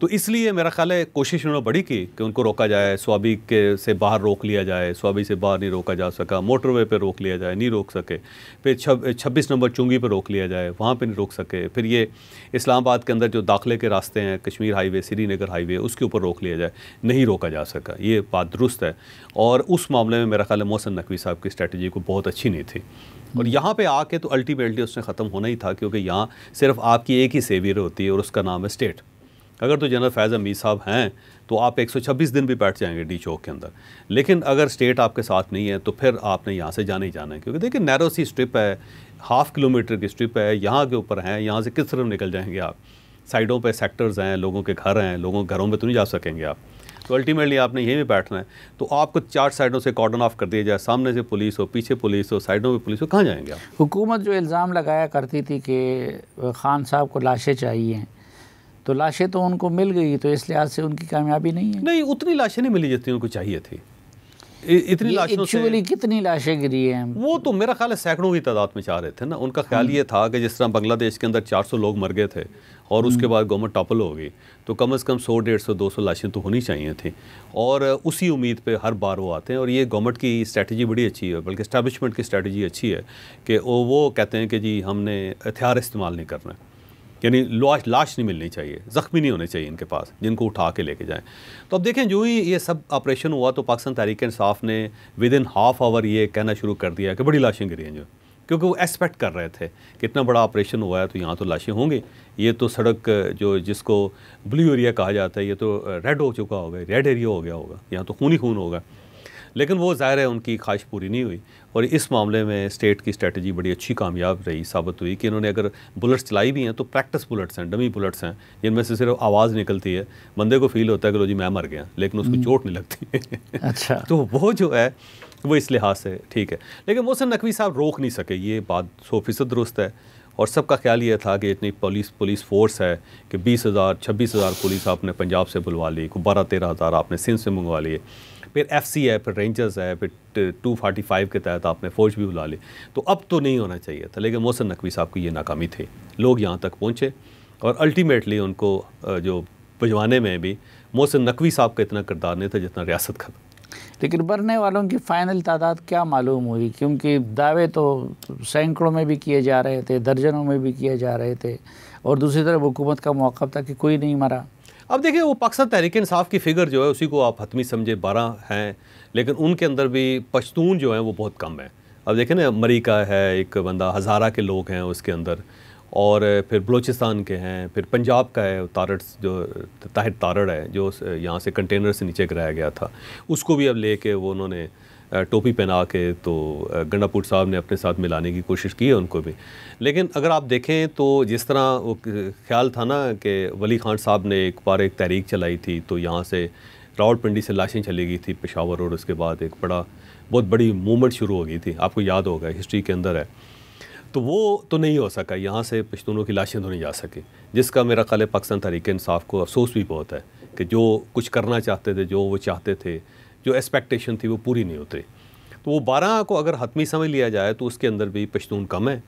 तो इसलिए मेरा ख्याल है कोशिश उन्होंने बड़ी की कि उनको रोका जाए, स्वाबी के से बाहर रोक लिया जाए, स्वाबी से बाहर नहीं रोका जा सका, मोटरवे पे रोक लिया जाए, नहीं रोक सके, फिर 26 नंबर चुंगी पे रोक लिया जाए, वहाँ पे नहीं रोक सके, फिर ये इस्लामाबाद के अंदर जो दाखिले के रास्ते हैं, कश्मीर हाईवे, श्रीनगर हाईवे, उसके ऊपर रोक लिया जाए, नहीं रोका जा सका। ये बात दुरुस्त है। और उस मामले में मेरा ख्याल है मोहसिन नकवी साहब की स्ट्रेटजी को बहुत अच्छी नहीं थी। और यहाँ पे आके तो अल्टीमेटली उसने ख़त्म होना ही था, क्योंकि यहाँ सिर्फ आपकी एक ही सेवियर होती है और उसका नाम है स्टेट। अगर तो जनरल फैज़ हमीद साहब हैं तो आप 126 दिन भी बैठ जाएंगे डी चौक के अंदर, लेकिन अगर स्टेट आपके साथ नहीं है तो फिर आपने यहाँ से जाना ही जाना है। क्योंकि देखिए नैरो सी स्ट्रिप है, 1/2 किलोमीटर की स्ट्रिप है, यहाँ के ऊपर हैं, यहाँ से किस तरफ निकल जाएंगे आप? साइडों पे सेक्टर्स हैं, लोगों के घर हैं, लोगों के घरों में तो नहीं जा सकेंगे आप। तो अल्टीमेटली आपने यहीं भी बैठना है। तो आपको 4 साइडों से कॉर्डन ऑफ कर दिया जाए, सामने से पुलिस हो, पीछे पुलिस हो, साइडों में पुलिस हो, कहाँ जाएंगे आप? हुकूमत जो इल्ज़ाम लगाया करती थी कि खान साहब को लाशें चाहिए, तो लाशें तो उनको मिल गई, तो इस लिहाज से उनकी कामयाबी नहीं है। नहीं, उतनी लाशें नहीं मिली जितनी उनको चाहिए थी। इतनी लाशों से कितनी लाशें गिरी हैं? वो तो मेरा ख्याल है सैकड़ों की तादाद में चाह रहे थे ना। उनका ख्याल ये था कि जिस तरह बांग्लादेश के अंदर 400 लोग मर गए थे और उसके बाद गवर्नमेंट टॉपल हो गई, तो कम से कम 100, 150, 200 लाशें तो होनी चाहिए थी। और उसी उम्मीद पे हर बार वो आते हैं। और ये गवर्नमेंट की स्ट्रेटजी बड़ी अच्छी है, बल्कि इस्टेब्लिशमेंट की स्ट्रेटजी अच्छी है कि वो कहते हैं कि जी हमने हथियार इस्तेमाल नहीं करना है, यानी लाश नहीं मिलनी चाहिए, ज़ख्मी नहीं होने चाहिए इनके पास जिनको उठा के लेके जाएं। तो अब देखें जो ही ये सब ऑपरेशन हुआ तो पाकिस्तान तहरीक इंसाफ ने विदिन हाफ आवर ये कहना शुरू कर दिया कि बड़ी लाशें गिरी हैं, जो क्योंकि वो एक्सपेक्ट कर रहे थे कि इतना बड़ा ऑपरेशन हुआ है तो यहाँ तो लाशें होंगी, ये तो सड़क जो जिसको ब्लू एरिया कहा जाता है ये तो रेड हो चुका होगा, रेड एरिया हो गया होगा, यहाँ तो खून ही खून होगा। लेकिन वो ज़ाहिर है उनकी ख्वाहिश पूरी नहीं हुई। और इस मामले में स्टेट की स्ट्रेटजी बड़ी अच्छी कामयाब रही, साबित हुई कि इन्होंने अगर बुलेट्स चलाई भी हैं तो प्रैक्टिस बुलेट्स हैं, डमी बुलेट्स हैं, जिनमें से सिर्फ आवाज़ निकलती है, बंदे को फील होता है कि लो जी मैं मर गया, लेकिन उसको चोट नहीं लगती। अच्छा। तो वो जो है वो इस लिहाज से ठीक है। लेकिन मोहसिन नकवी साहब रोक नहीं सके, ये बात 100% दुरुस्त है। और सबका ख्याल ये था कि इतनी पुलिस फोर्स है कि 20,000 26,000 पुलिस आपने पंजाब से बुलवा ली, 12-13 हज़ार आपने सिंध से मंगवा लिए, फिर FC है, फिर रेंजर्स है, फिर 245 के तहत आपने फ़ौज भी बुला ली। तो अब तो नहीं होना चाहिए था, लेकिन मोहसिन नकवी साहब की ये नाकामी थी। लोग यहाँ तक पहुँचे और अल्टीमेटली उनको जो भिजवाने में भी मोहसिन नकवी साहब का इतना किरदार नहीं था जितना रियासत का। लेकिन मरने वालों की फ़ाइनल तादाद क्या मालूम हुई? क्योंकि दावे तो सैकड़ों में भी किए जा रहे थे, दर्जनों में भी किए जा रहे थे, और दूसरी तरफ हुकूमत का मौक़िफ़ था कि कोई नहीं मरा। अब देखिए वो पाकिस्तान तहरीक इंसाफ की फ़िगर जो है उसी को आप हतमी समझे 12 हैं, लेकिन उनके अंदर भी पश्तून जो हैं वो बहुत कम है। अब देखें ना, मरी का है एक बंदा, हज़ारा के लोग हैं उसके अंदर, और फिर बलूचिस्तान के हैं, फिर पंजाब का है तारड़, जो ताहिर तारड़ है जो यहाँ से कंटेनर से नीचे गिराया गया था, उसको भी अब लेके वो उन्होंने टोपी पहना के तो गंडापुर साहब ने अपने साथ मिलाने की कोशिश की है उनको भी। लेकिन अगर आप देखें तो जिस तरह वो ख्याल था ना कि वली खान साहब ने एक बार एक तहरीक चलाई थी, तो यहाँ से रावलपिंडी से लाशें चली गई थी पेशावर, और उसके बाद एक बड़ा बहुत बड़ी मूवमेंट शुरू हो गई थी, आपको याद होगा, हिस्ट्री के अंदर है। तो वो तो नहीं हो सका, यहाँ से पश्तूनों की लाशें तो नहीं जा सकी, जिसका मेरा ख्याल है पाकिस्तान तहरीक इंसाफ को अफसोस भी बहुत है कि जो कुछ करना चाहते थे, जो वो चाहते थे, जो एक्सपेक्टेशन थी, वो पूरी नहीं होती। तो वो 12 को अगर हतमी समझ लिया जाए तो उसके अंदर भी पश्तून कम है,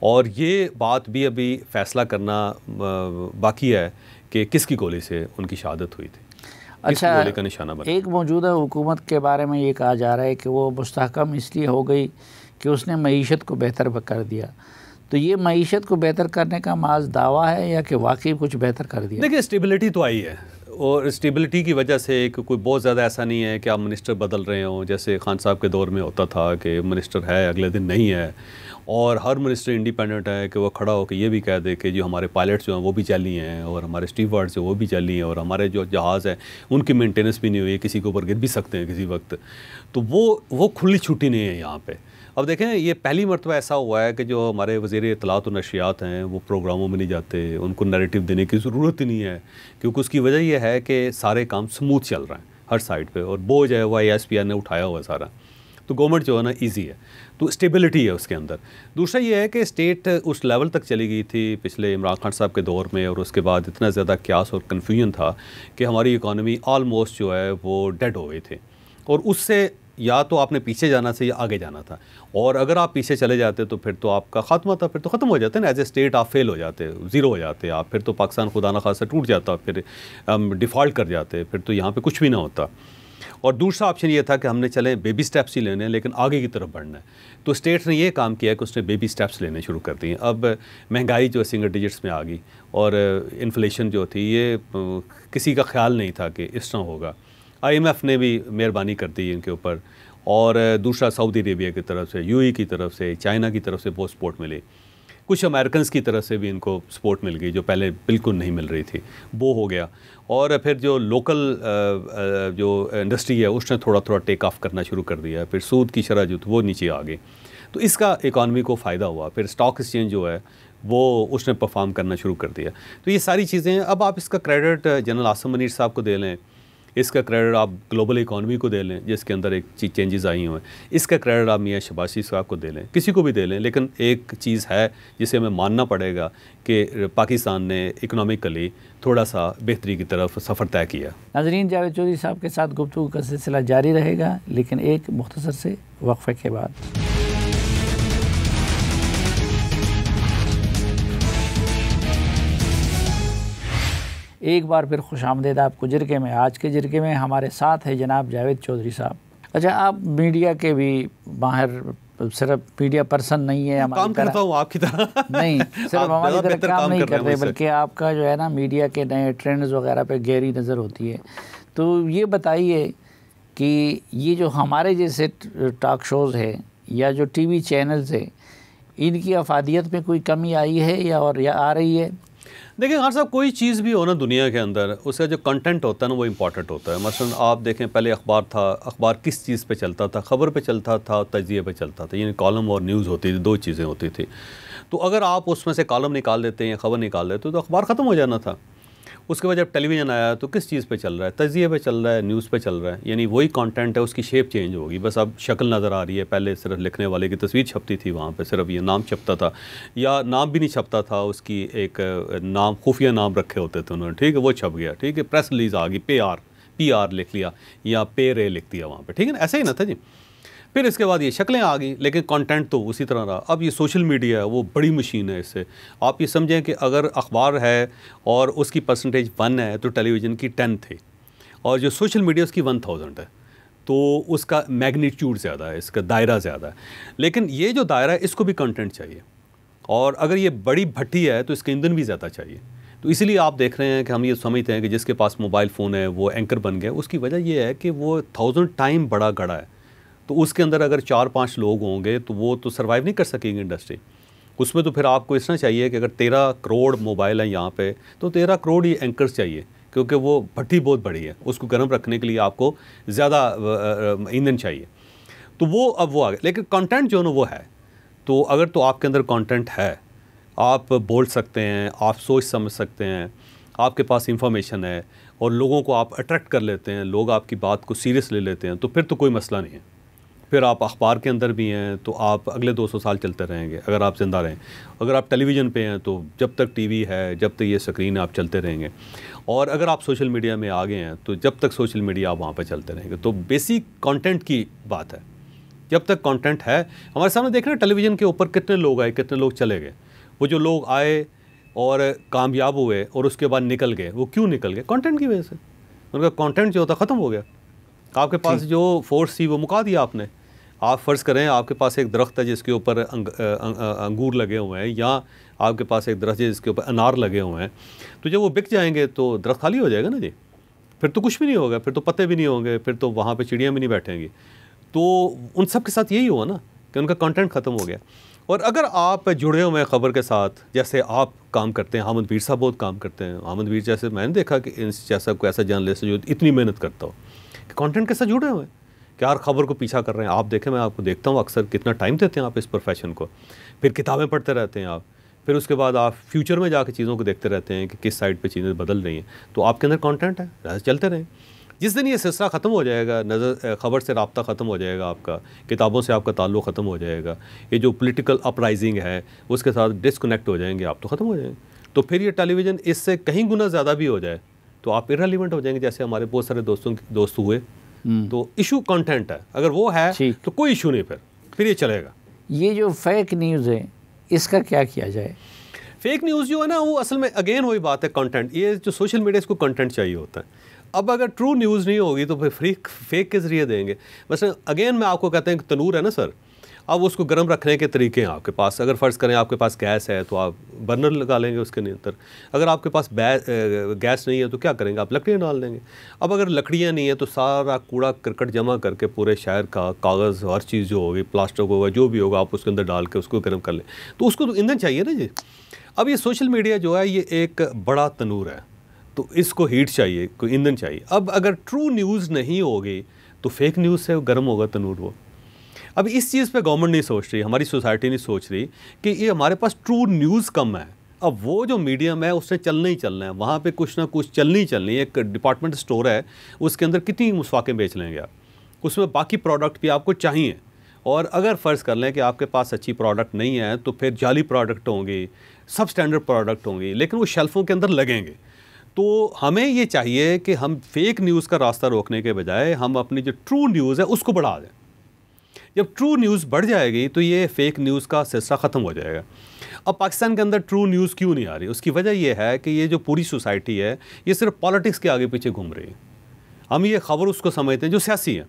और ये बात भी अभी फ़ैसला करना बाकी है कि किसकी गोली से उनकी शहादत हुई थी, अच्छा, गोली का निशाना बना। एक मौजूदा हुकूमत के बारे में ये कहा जा रहा है कि वो मुस्तहकम इसलिए हो गई कि उसने मईशत को बेहतर कर दिया। तो ये मईशत को बेहतर करने का माज दावा है या कि वाकई कुछ बेहतर कर दिया? देखिए, स्टेबिलिटी तो आई है, और स्टेबिलिटी की वजह से कोई बहुत ज़्यादा ऐसा नहीं है कि आप मिनिस्टर बदल रहे हो, जैसे खान साहब के दौर में होता था कि मिनिस्टर है अगले दिन नहीं है, और हर मिनिस्टर इंडिपेंडेंट है कि वो खड़ा होकर ये भी कह दे कि जो हमारे पायलट्स जो हैं वो भी जाली हैं, और हमारे स्टीवर्ड्स जो वो भी जाली हैं, और हमारे जो जहाज़ हैं उनकी मेंटेनेंस भी नहीं हुई है, किसी के ऊपर गिर भी सकते हैं किसी वक्त। तो वो खुली छुट्टी नहीं है यहाँ पे। अब देखें, ये पहली मरतबा ऐसा हुआ है कि जो हमारे वज़ीर इत्तलात और नशियात हैं वो प्रोग्रामों में नहीं जाते, उनको नैरेटिव देने की ज़रूरत ही नहीं है, क्योंकि उसकी वजह यह है कि सारे काम स्मूथ चल रहे हैं हर साइड पे, और बोझ है वो ISPR ने उठाया हुआ है सारा। तो गवर्नमेंट जो है ना ईजी है, तो स्टेबिलिटी है उसके अंदर। दूसरा ये है कि स्टेट उस लेवल तक चली गई थी पिछले इमरान खान साहब के दौर में, और उसके बाद इतना ज़्यादा क्यास और कन्फ्यूजन था कि हमारी इकॉनमी ऑलमोस्ट जो है वो डेड हो गई थी, और उससे या तो आपने पीछे जाना था या आगे जाना था, और अगर आप पीछे चले जाते तो फिर तो आपका ख़त्म था, फिर तो ख़त्म हो जाते ना, एज ए स्टेट आप फेल हो जाते, ज़ीरो हो जाते आप, फिर तो पाकिस्तान खुदा न खासा टूट जाता, फिर डिफ़ॉल्ट कर जाते, फिर तो यहाँ पे कुछ भी ना होता। और दूसरा ऑप्शन ये था कि हमने चले बेबी स्टेप्स ही लेने हैं, लेकिन आगे की तरफ बढ़ना है। तो स्टेट ने ये काम किया कि उसने बेबी स्टेप्स लेने शुरू कर दिए। अब महंगाई जो सिंगल डिजिट्स में आ गई, और इन्फ्लेशन जो थी ये किसी का ख्याल नहीं था कि इस तरह होगा। IMF ने भी मेहरबानी कर दी इनके ऊपर, और दूसरा सऊदी अरेबिया की तरफ से, UAE की तरफ से, चाइना की तरफ से बहुत सपोर्ट मिली, कुछ अमेरिकन्स की तरफ से भी इनको सपोर्ट मिल गई जो पहले बिल्कुल नहीं मिल रही थी, वो हो गया। और फिर जो लोकल जो इंडस्ट्री है उसने थोड़ा थोड़ा टेक ऑफ करना शुरू कर दिया, फिर सूद की शरह जो वो नीचे आ गई, तो इसका इकॉनमी को फ़ायदा हुआ। फिर स्टॉक एक्सचेंज जो है वो उसने परफॉर्म करना शुरू कर दिया। तो ये सारी चीज़ें, अब आप इसका क्रेडिट जनरल आसिम मुनीर साहब को दे लें, इसका क्रेडिट आप ग्लोबल इकॉनमी को दे लें जिसके अंदर एक चेंजेस आई हुए हैं, इसका क्रेडिट आप मियां शहबाज साहब को दे लें, किसी को भी दे लें, लेकिन एक चीज़ है जिसे हमें मानना पड़ेगा कि पाकिस्तान ने इकनॉमिकली थोड़ा सा बेहतरी की तरफ सफ़र तय किया। नाज़रीन, जावेद चौधरी साहब के साथ गुफ्तगू का सिलसिला जारी रहेगा, लेकिन एक मुख्तसर से वक्फे के बाद। एक बार फिर खुशामदीद आपको जिरगे में। आज के जिरगे में हमारे साथ है जनाब जावेद चौधरी साहब। अच्छा, आप मीडिया के भी माहिर, सिर्फ मीडिया पर्सन नहीं है हमारी काम करता हूँ आपकी तरह नहीं, सिर्फ हमारी तरह काम नहीं करते, बल्कि आपका जो है ना मीडिया के नए ट्रेंड्स वगैरह पे गहरी नज़र होती है। तो ये बताइए कि ये जो हमारे जैसे टॉक शोज़ है या जो TV चैनल्स है, इनकी अफादियत में कोई कमी आई है या आ रही है? देखिए खान साहब, कोई चीज़ भी हो ना दुनिया के अंदर, उसका जो कंटेंट होता है ना वो इम्पॉर्टेंट होता है। मसलन आप देखें, पहले अखबार था, अखबार किस चीज़ पे चलता था? खबर पे चलता था, तजिए पे चलता था, यानी कॉलम और न्यूज़ होती थी, दो चीज़ें होती थी। तो अगर आप उसमें से कॉलम निकाल देते या खबर निकाल देते तो अखबार ख़त्म हो जाना था। उसके बाद जब टेलीविज़न आया तो किस चीज़ पे चल रहा है? तजिए पे चल रहा है, न्यूज़ पे चल रहा है, यानी वही कंटेंट है, उसकी शेप चेंज होगी, बस अब शक्ल नज़र आ रही है। पहले सिर्फ लिखने वाले की तस्वीर छपती थी, वहाँ पे सिर्फ ये नाम छपता था, या नाम भी नहीं छपता था, उसकी एक नाम, खुफिया नाम रखे होते थे उन्होंने, ठीक है, वो छप गया, ठीक है, प्रेस रिलीज़ आ गई, PR लिख लिया या पे लिख दिया वहाँ पर, ठीक है ना, ऐसे ही ना था जी। फिर इसके बाद ये शक्लें आ गई, लेकिन कंटेंट तो उसी तरह रहा। अब ये सोशल मीडिया है, वो बड़ी मशीन है। इससे आप ये समझें कि अगर अखबार है और उसकी परसेंटेज 1 है तो टेलीविज़न की 10 थी, और जो सोशल मीडिया उसकी 1000 है, तो उसका मैग्नीट्यूड ज़्यादा है, इसका दायरा ज़्यादा है। लेकिन ये जो दायरा है इसको भी कंटेंट चाहिए, और अगर ये बड़ी भट्टी है तो इसका ईंधन भी ज़्यादा चाहिए। तो इसीलिए आप देख रहे हैं कि हम ये समझते हैं कि जिसके पास मोबाइल फ़ोन है वो एंकर बन गया। उसकी वजह यह है कि वो 1000 टाइम बड़ा गड़ा है, तो उसके अंदर अगर 4-5 लोग होंगे तो वो तो सर्वाइव नहीं कर सकेंगे इंडस्ट्री। उसमें तो फिर आपको इतना चाहिए कि अगर 13 करोड़ मोबाइल हैं यहाँ पे, तो 13 करोड़ ही एंकर्स चाहिए, क्योंकि वो भट्टी बहुत बड़ी है, उसको गर्म रखने के लिए आपको ज़्यादा ईंधन चाहिए। तो वो अब वो आ गया। लेकिन कंटेंट जो है ना वो है, तो अगर तो आपके अंदर कंटेंट है, आप बोल सकते हैं, आप सोच समझ सकते हैं, आपके पास इंफॉर्मेशन है, और लोगों को आप अट्रैक्ट कर लेते हैं, लोग आपकी बात को सीरियस ले लेते हैं, तो फिर तो कोई मसला नहीं है। फिर आप अखबार के अंदर भी हैं तो आप अगले 200 साल चलते रहेंगे अगर आप ज़िंदा रहें। अगर आप टेलीविज़न पे हैं तो जब तक टीवी है, जब तक ये स्क्रीन है, आप चलते रहेंगे। और अगर आप सोशल मीडिया में आ गए हैं तो जब तक सोशल मीडिया आप वहाँ पे चलते रहेंगे। तो बेसिक कंटेंट की बात है, जब तक कंटेंट है हमारे सामने। देख रहे हैं टेलीविज़न के ऊपर कितने लोग आए, कितने लोग चले गए। वो जो लोग आए और कामयाब हुए और उसके बाद निकल गए, वो क्यों निकल गए? कंटेंट की वजह से। उनका कंटेंट जो होता ख़त्म हो गया। आपके पास जो फोर्स थी वो मुका दिया आपने। आप फ़र्ज़ करें आपके पास एक दरख्त है जिसके ऊपर अंगूर लगे हुए हैं, या आपके पास एक दरख्त है जिसके ऊपर अनार लगे हुए हैं, तो जब वो बिक जाएंगे तो दरख्त खाली हो जाएगा ना जी। फिर तो कुछ भी नहीं होगा, फिर तो पत्ते भी नहीं होंगे, फिर तो वहाँ पे चिड़ियाँ भी नहीं बैठेंगी। तो उन सब के साथ यही हुआ ना कि उनका कंटेंट ख़त्म हो गया। और अगर आप जुड़े हुए हैं ख़बर के साथ, जैसे आप काम करते हैं, हामिद वीर साहब बहुत काम करते हैं। हामिद वीर जैसे मैंने देखा कि जैसा कोई ऐसा जर्नलिस्ट जो इतनी मेहनत करता हो कि कंटेंट के साथ जुड़े हुए हैं कि हर खबर को पीछा कर रहे हैं। आप देखें, मैं आपको देखता हूँ अक्सर, कितना टाइम देते हैं आप इस प्रोफेशन को। फिर किताबें पढ़ते रहते हैं आप, फिर उसके बाद आप फ्यूचर में जाकर चीज़ों को देखते रहते हैं कि किस साइड पे चीज़ें बदल रही हैं। तो आपके अंदर कंटेंट है, चलते रहें। जिस दिन ये सिलसिला ख़त्म हो जाएगा, ख़बर से रब्ता ख़त्म हो जाएगा, आपका किताबों से आपका ताल्लुक़ ख़त्म हो जाएगा, ये जो पॉलिटिकल अपराइजिंग है उसके साथ डिस्कनेक्ट हो जाएंगे आप, तो ख़त्म हो जाएंगे। तो फिर ये टेलीविज़न इससे कहीं गुना ज़्यादा भी हो जाए तो आप इररिलेवेंट हो जाएंगे। जैसे हमारे बहुत सारे दोस्त हुए। तो इशू कंटेंट है, अगर वो है तो कोई इशू नहीं, फिर ये चलेगा। ये जो फेक न्यूज़ है इसका क्या किया जाए? फेक न्यूज़ जो है ना, वो असल में अगेन वही बात है, कंटेंट। ये जो सोशल मीडिया, इसको कंटेंट चाहिए होता है। अब अगर ट्रू न्यूज़ नहीं होगी तो फिर फेक के ज़रिए देंगे। बस अगेन मैं आपको कहते हैं कि तनूर है ना सर, अब उसको गर्म रखने के तरीके हैं आपके पास। अगर फ़र्ज़ करें आपके पास गैस है तो आप बर्नर लगा लेंगे उसके अंदर। अगर आपके पास गैस नहीं है तो क्या करेंगे? आप लकड़ियाँ डाल देंगे। अब अगर लकड़ियाँ नहीं है तो सारा कूड़ा करकट जमा करके पूरे शहर का कागज़, हर चीज़ जो होगी, प्लास्टिक होगा, जो भी होगा, आप उसके अंदर डाल के उसको गर्म कर लें। तो उसको तो ईंधन चाहिए ना जी। अब ये सोशल मीडिया जो है ये एक बड़ा तनूर है, तो इसको हीट चाहिए, कोई ईंधन चाहिए। अब अगर ट्रू न्यूज़ नहीं होगी तो फेक न्यूज़ से गर्म होगा तनूर वो। अब इस चीज़ पे गवर्नमेंट नहीं सोच रही, हमारी सोसाइटी नहीं सोच रही कि ये हमारे पास ट्रू न्यूज़ कम है। अब वो जो मीडियम है उससे चलना ही चलना है, वहाँ पे कुछ ना कुछ चलनी ही चलनी है। एक डिपार्टमेंट स्टोर है, उसके अंदर कितनी मुसवाकें बेच लेंगे आप, उसमें बाकी प्रोडक्ट भी आपको चाहिए। और अगर फ़र्ज़ कर लें कि आपके पास अच्छी प्रोडक्ट नहीं है तो फिर जाली प्रोडक्ट होंगे, सब स्टैंडर्ड प्रोडक्ट होंगे, लेकिन वो शेल्फ़ों के अंदर लगेंगे। तो हमें ये चाहिए कि हम फेक न्यूज़ का रास्ता रोकने के बजाय हम अपनी जो ट्रू न्यूज़ है उसको बढ़ा दें। जब ट्रू न्यूज़ बढ़ जाएगी तो ये फेक न्यूज़ का सिलसिला ख़त्म हो जाएगा। अब पाकिस्तान के अंदर ट्रू न्यूज़ क्यों नहीं आ रही? उसकी वजह यह है कि ये जो पूरी सोसाइटी है ये सिर्फ पॉलिटिक्स के आगे पीछे घूम रही है। हम ये ख़बर उसको समझते हैं जो सियासी है,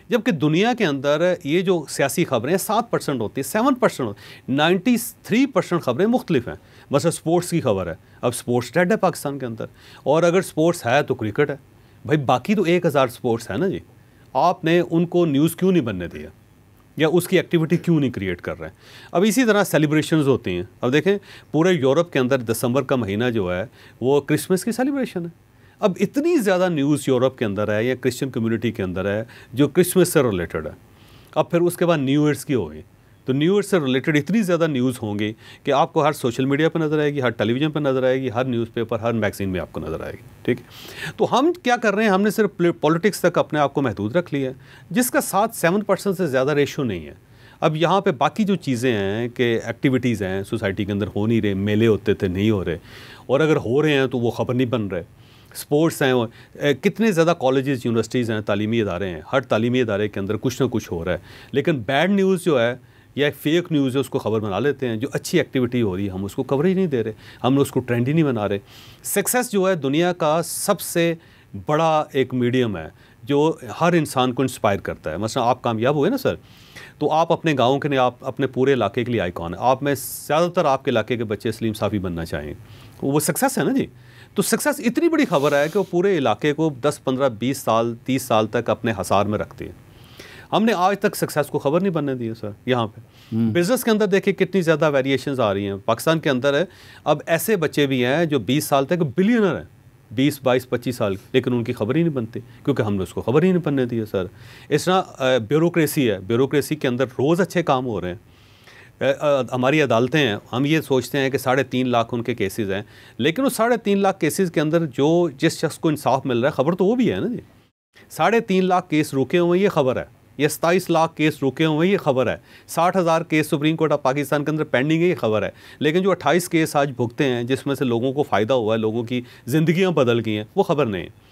जबकि दुनिया के अंदर ये जो सियासी खबरें 7% होती है, 7% 93% खबरें मुख्तलिफ हैं। बस स्पोर्ट्स की खबर है, अब स्पोर्ट्स डेड है पाकिस्तान के अंदर, और अगर स्पोर्ट्स है तो क्रिकेट है भाई, बाकी तो 1000 स्पोर्ट्स है ना जी। आपने उनको न्यूज़ क्यों नहीं बनने दिया, या उसकी एक्टिविटी क्यों नहीं क्रिएट कर रहे हैं? अब इसी तरह सेलिब्रेशंस होती हैं। अब देखें पूरे यूरोप के अंदर दिसंबर का महीना जो है वो क्रिसमस की सेलिब्रेशन है। अब इतनी ज़्यादा न्यूज़ यूरोप के अंदर है या क्रिश्चियन कम्युनिटी के अंदर है जो क्रिसमस से रिलेटेड है। अब फिर उसके बाद न्यू ईयर्स की होगी, तो न्यू ईयर से रिलेटेड इतनी ज़्यादा न्यूज़ होंगी कि आपको हर सोशल मीडिया पर नज़र आएगी, हर टेलीविज़न पर नज़र आएगी, हर न्यूज़पेपर, हर मैगज़ीन में आपको नज़र आएगी। ठीक है, तो हम क्या कर रहे हैं, हमने सिर्फ पॉलिटिक्स तक अपने आप को महदूद रख लिया है, जिसका 7% से ज़्यादा रेशो नहीं है। अब यहाँ पे बाकी जो चीज़ें हैं कि एक्टिविटीज़ हैं सोसाइटी के अंदर हो नहीं रहे, मेले होते थे नहीं हो रहे, और अगर हो रहे हैं तो वो ख़बर नहीं बन रहे। स्पोर्ट्स हैं, कितने ज़्यादा कॉलेजेस, यूनिवर्सिटीज़ हैं, तालीमी इदारे हैं, हर तालीमी इदारे के अंदर कुछ ना कुछ हो रहा है। लेकिन बैड न्यूज़ जो है या फेक न्यूज़ है उसको खबर बना लेते हैं। जो अच्छी एक्टिविटी हो रही है हम उसको कवरेज नहीं दे रहे, हम उसको ट्रेंड ही नहीं बना रहे। सक्सेस जो है दुनिया का सबसे बड़ा एक मीडियम है जो हर इंसान को इंस्पायर करता है। मसलन आप कामयाब हुए ना सर, तो आप अपने गाँव के लिए, आप अपने पूरे इलाके के लिए आइकॉन है। आप में ज़्यादातर आपके इलाके के बच्चे सलीम साफ़ी बनना चाहें, वो सक्सेस है ना जी। तो सक्सेस इतनी बड़ी खबर है कि वो पूरे इलाके को 10, 15, 20 साल, 30 साल तक अपने हसार में रखती है। हमने आज तक सक्सेस को खबर नहीं बनने दी है सर। यहाँ पे बिज़नेस के अंदर देखिए कितनी ज़्यादा वेरिएशंस आ रही हैं। पाकिस्तान के अंदर है अब ऐसे बच्चे भी हैं जो 20 साल तक बिलियनर हैं, 20, 22, 25 साल, लेकिन उनकी खबर ही नहीं बनती क्योंकि हमने उसको खबर ही नहीं बनने दी है सर। इस तरह ब्यूरोक्रेसी है, ब्यूरोक्रेसी के अंदर रोज़ अच्छे काम हो रहे हैं। हमारी अदालतें हैं, हम ये सोचते हैं कि 3.5 लाख उनके केसेस हैं, लेकिन वो 3.5 लाख केसेस के अंदर जो जिस शख्स को इंसाफ मिल रहा है खबर तो वो भी है ना जी। 3.5 लाख केस रुके हुए, ये खबर है। ये 27 लाख केस रुके हुए हैं, ये खबर है। 60,000 case supreme court of Pakistan के अंदर पेंडिंग है, ये खबर है। लेकिन जो 28 केस आज भुगते हैं जिसमें से लोगों को फ़ायदा हुआ है, लोगों की ज़िंदगियाँ बदल गई हैं, वो खबर नहीं है।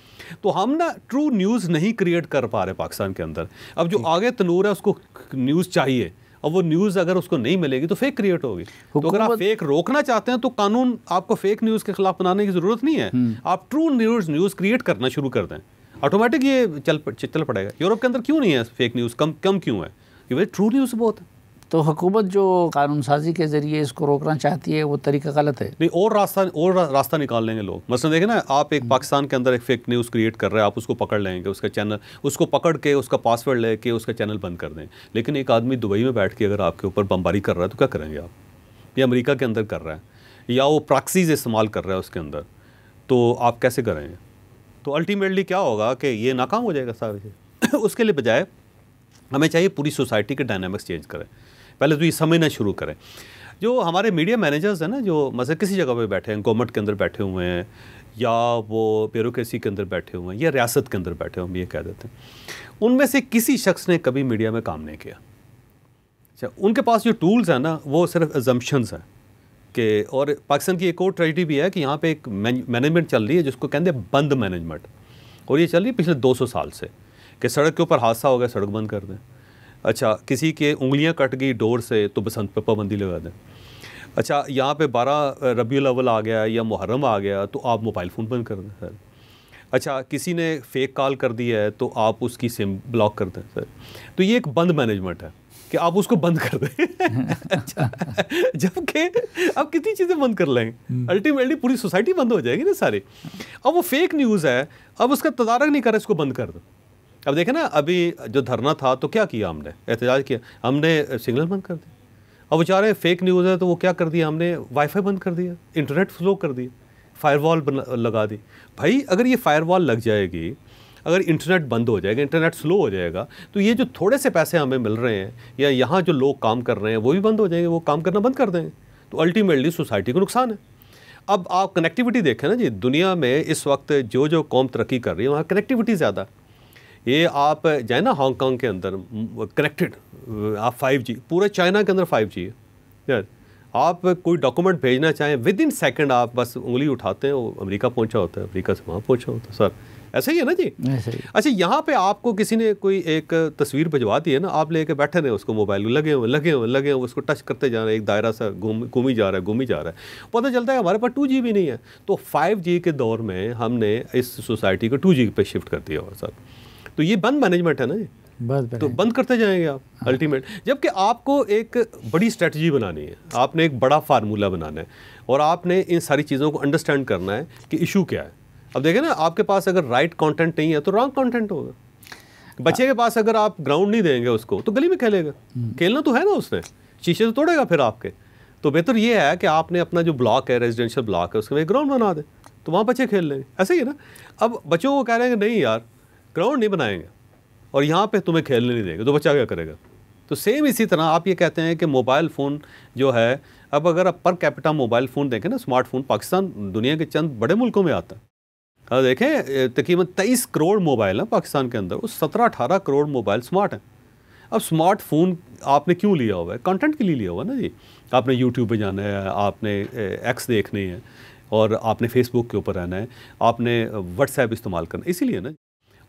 तो हम ना ट्रू न्यूज़ नहीं क्रिएट कर पा रहे पाकिस्तान के अंदर। अब जो आगे तनूर है उसको न्यूज़ चाहिए, और वो न्यूज़ अगर उसको नहीं मिलेगी तो फेक क्रिएट होगी। तो अगर आप फेक रोकना चाहते हैं तो कानून आपको फेक न्यूज़ के खिलाफ बनाने की ज़रूरत नहीं है। आप ट्रू न्यूज़ क्रिएट करना शुरू कर दें, ऑटोमेटिक ये चल पड़ेगा। यूरोप के अंदर क्यों नहीं है फेक न्यूज़, कम क्यों है? क्योंकि ट्रू न्यूज़ बहुत है। तो हुकूमत जो कानून साजी के ज़रिए इसको रोकना चाहती है वो तरीका गलत है। नहीं, और रास्ता निकाल लेंगे लोग। मसलन देखें ना, आप एक पाकिस्तान के अंदर एक फेक न्यूज़ क्रिएट कर रहे हैं, आप उसको पकड़ लेंगे, उसका चैनल, उसको पकड़ के उसका पासवर्ड लेके उसका चैनल बंद कर दें। लेकिन एक आदमी दुबई में बैठ के अगर आपके ऊपर बमबारी कर रहा है तो क्या करेंगे आप? या अमेरिका के अंदर कर रहा है, या वो प्रॉक्सीज इस्तेमाल कर रहा है उसके अंदर, तो आप कैसे करेंगे? तो अल्टीमेटली क्या होगा कि ये नाकाम हो जाएगा सारे। उसके लिए बजाय हमें चाहिए पूरी सोसाइटी के डायनामिक्स चेंज करें। पहले तो ये समझना शुरू करें। जो हमारे मीडिया मैनेजर्स हैं ना, जो मतलब किसी जगह पे बैठे हैं, गवर्नमेंट के अंदर बैठे हुए हैं, या वो ब्यूरोक्रेसी के अंदर बैठे हुए हैं, या रियासत के अंदर बैठे हुए हैं, ये कह देते हैं, उनमें से किसी शख्स ने कभी मीडिया में काम नहीं किया। अच्छा, उनके पास जो टूल्स हैं ना वो सिर्फ अजम्पशंस हैं कि, और पाकिस्तान की एक और ट्रेजेडी भी है कि यहाँ पे एक मैनेजमेंट चल रही है जिसको कहते हैं बंद मैनेजमेंट, और ये चल रही है पिछले 200 साल से, कि सड़क के ऊपर हादसा हो गया सड़क बंद कर दें। अच्छा, किसी के उंगलियां कट गई डोर से तो बसंत पे पाबंदी लगा दें। अच्छा, यहाँ पे 12 रबीउल अव्वल आ गया या मुहर्रम आ गया तो आप मोबाइल फ़ोन बंद कर दें सर। अच्छा, किसी ने फेक कॉल कर दी है तो आप उसकी सिम ब्लॉक कर दें सर। तो ये एक बंद मैनेजमेंट है कि आप उसको बंद कर दें। अच्छा, जबकि आप कितनी चीज़ें बंद कर लेंगे, अल्टीमेटली पूरी सोसाइटी बंद हो जाएगी ना सारी। अब वो फेक न्यूज़ है, अब उसका तदारक नहीं कर रहा, इसको बंद कर दो। अब देखें ना, अभी जो धरना था तो क्या किया हमने, एहतजाज किया, हमने सिग्नल बंद कर दिया। अब बेचारे फेक न्यूज़ है तो वो क्या कर दिया, हमने वाईफाई बंद कर दिया, इंटरनेट स्लो कर दिया, फायरवॉल लगा दी। भाई अगर ये फायरवॉल लग जाएगी, अगर इंटरनेट बंद हो जाएगा, इंटरनेट स्लो हो जाएगा, तो ये जो थोड़े से पैसे हमें मिल रहे हैं या यहाँ जो लोग काम कर रहे हैं वो भी बंद हो जाएंगे, वो काम करना बंद कर देंगे, तो अल्टीमेटली सोसाइटी को नुकसान है। अब आप कनेक्टिविटी देखें ना जी, दुनिया में इस वक्त जो कौम तरक्की कर रही है वहाँ कनेक्टिविटी ज़्यादा। ये आप जाए ना हांगकांग के अंदर कनेक्टेड, आप 5G, पूरे चाइना के अंदर 5G है यार। आप कोई डॉक्यूमेंट भेजना चाहें विद इन सेकेंड आप बस उंगली उठाते हैं, वो अमेरिका पहुंचा होता है, अमेरिका से वहाँ पहुंचा होता है। सर ऐसा ही है ना जी? अच्छा, यहाँ पे आपको किसी ने कोई एक तस्वीर भिजवा दी है ना, आप लेके बैठे रहे उसको, मोबाइल लगे हुए उसको टच करते जा रहे हैं, एक दायरा सा घूम ही जा रहा है, पता चलता है हमारे पास 2G भी नहीं है। तो 5G के दौर में हमने इस सोसाइटी को 2G पे शिफ्ट कर दिया। और सर तो ये बंद मैनेजमेंट है ना जी, तो बंद करते जाएंगे आप अल्टीमेट। जबकि आपको एक बड़ी स्ट्रेटजी बनानी है, आपने एक बड़ा फार्मूला बनाना है, और आपने इन सारी चीज़ों को अंडरस्टैंड करना है कि इशू क्या है। अब देखें ना, आपके पास अगर राइट कंटेंट नहीं है तो रॉन्ग कंटेंट होगा। बच्चे के पास अगर आप ग्राउंड नहीं देंगे उसको तो गली में खेलेगा, खेलना तो है ना उसने, शीशे तो तोड़ेगा फिर आपके। तो बेहतर ये है कि आपने अपना जो ब्लॉक है, रेजिडेंशियल ब्लॉक है, उसमें एक ग्राउंड बना दें, तो वहाँ बच्चे खेल लेंगे। ऐसे ही है ना। अब बच्चों को कह रहे हैं नहीं यार ग्राउंड नहीं बनाएंगे और यहाँ पे तुम्हें खेलने नहीं देंगे, तो बच्चा क्या करेगा? तो सेम इसी तरह आप ये कहते हैं कि मोबाइल फ़ोन जो है, अब अगर आप पर कैपिटा मोबाइल फ़ोन देखें ना, स्मार्टफोन, पाकिस्तान दुनिया के चंद बड़े मुल्कों में आता है। अब देखें तकरीबन 23 करोड़ मोबाइल है पाकिस्तान के अंदर, उस 17-18 करोड़ मोबाइल स्मार्ट हैं। अब स्मार्टफोन आपने क्यों लिया हुआ है? कंटेंट के लिए लिया हुआ है ना जी। आपने यूट्यूब पे जाना है, आपने एक्स देखनी है, और आपने फेसबुक के ऊपर रहना है, आपने व्हाट्सएप इस्तेमाल करना, इसीलिए ना।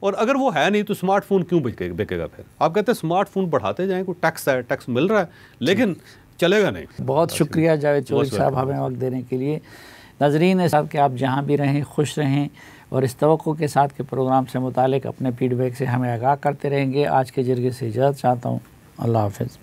और अगर वो है नहीं तो स्मार्टफोन क्यों बिकेगा फिर? आप कहते हैं स्मार्टफोन बढ़ाते जाएँ, कोई टैक्स है, टैक्स मिल रहा है, लेकिन चलेगा नहीं। बहुत शुक्रिया जावेद चौधरी साहब हमें वक्त देने के लिए। नाज़रीन साहब कि आप जहाँ भी रहें खुश रहें, और इस तवक्को के साथ के प्रोग्राम से मुतालिक अपने फीडबैक से हमें आगाह करते रहेंगे। आज के जरिए से इजाज़त चाहता हूँ। अल्लाह हाफ़िज़।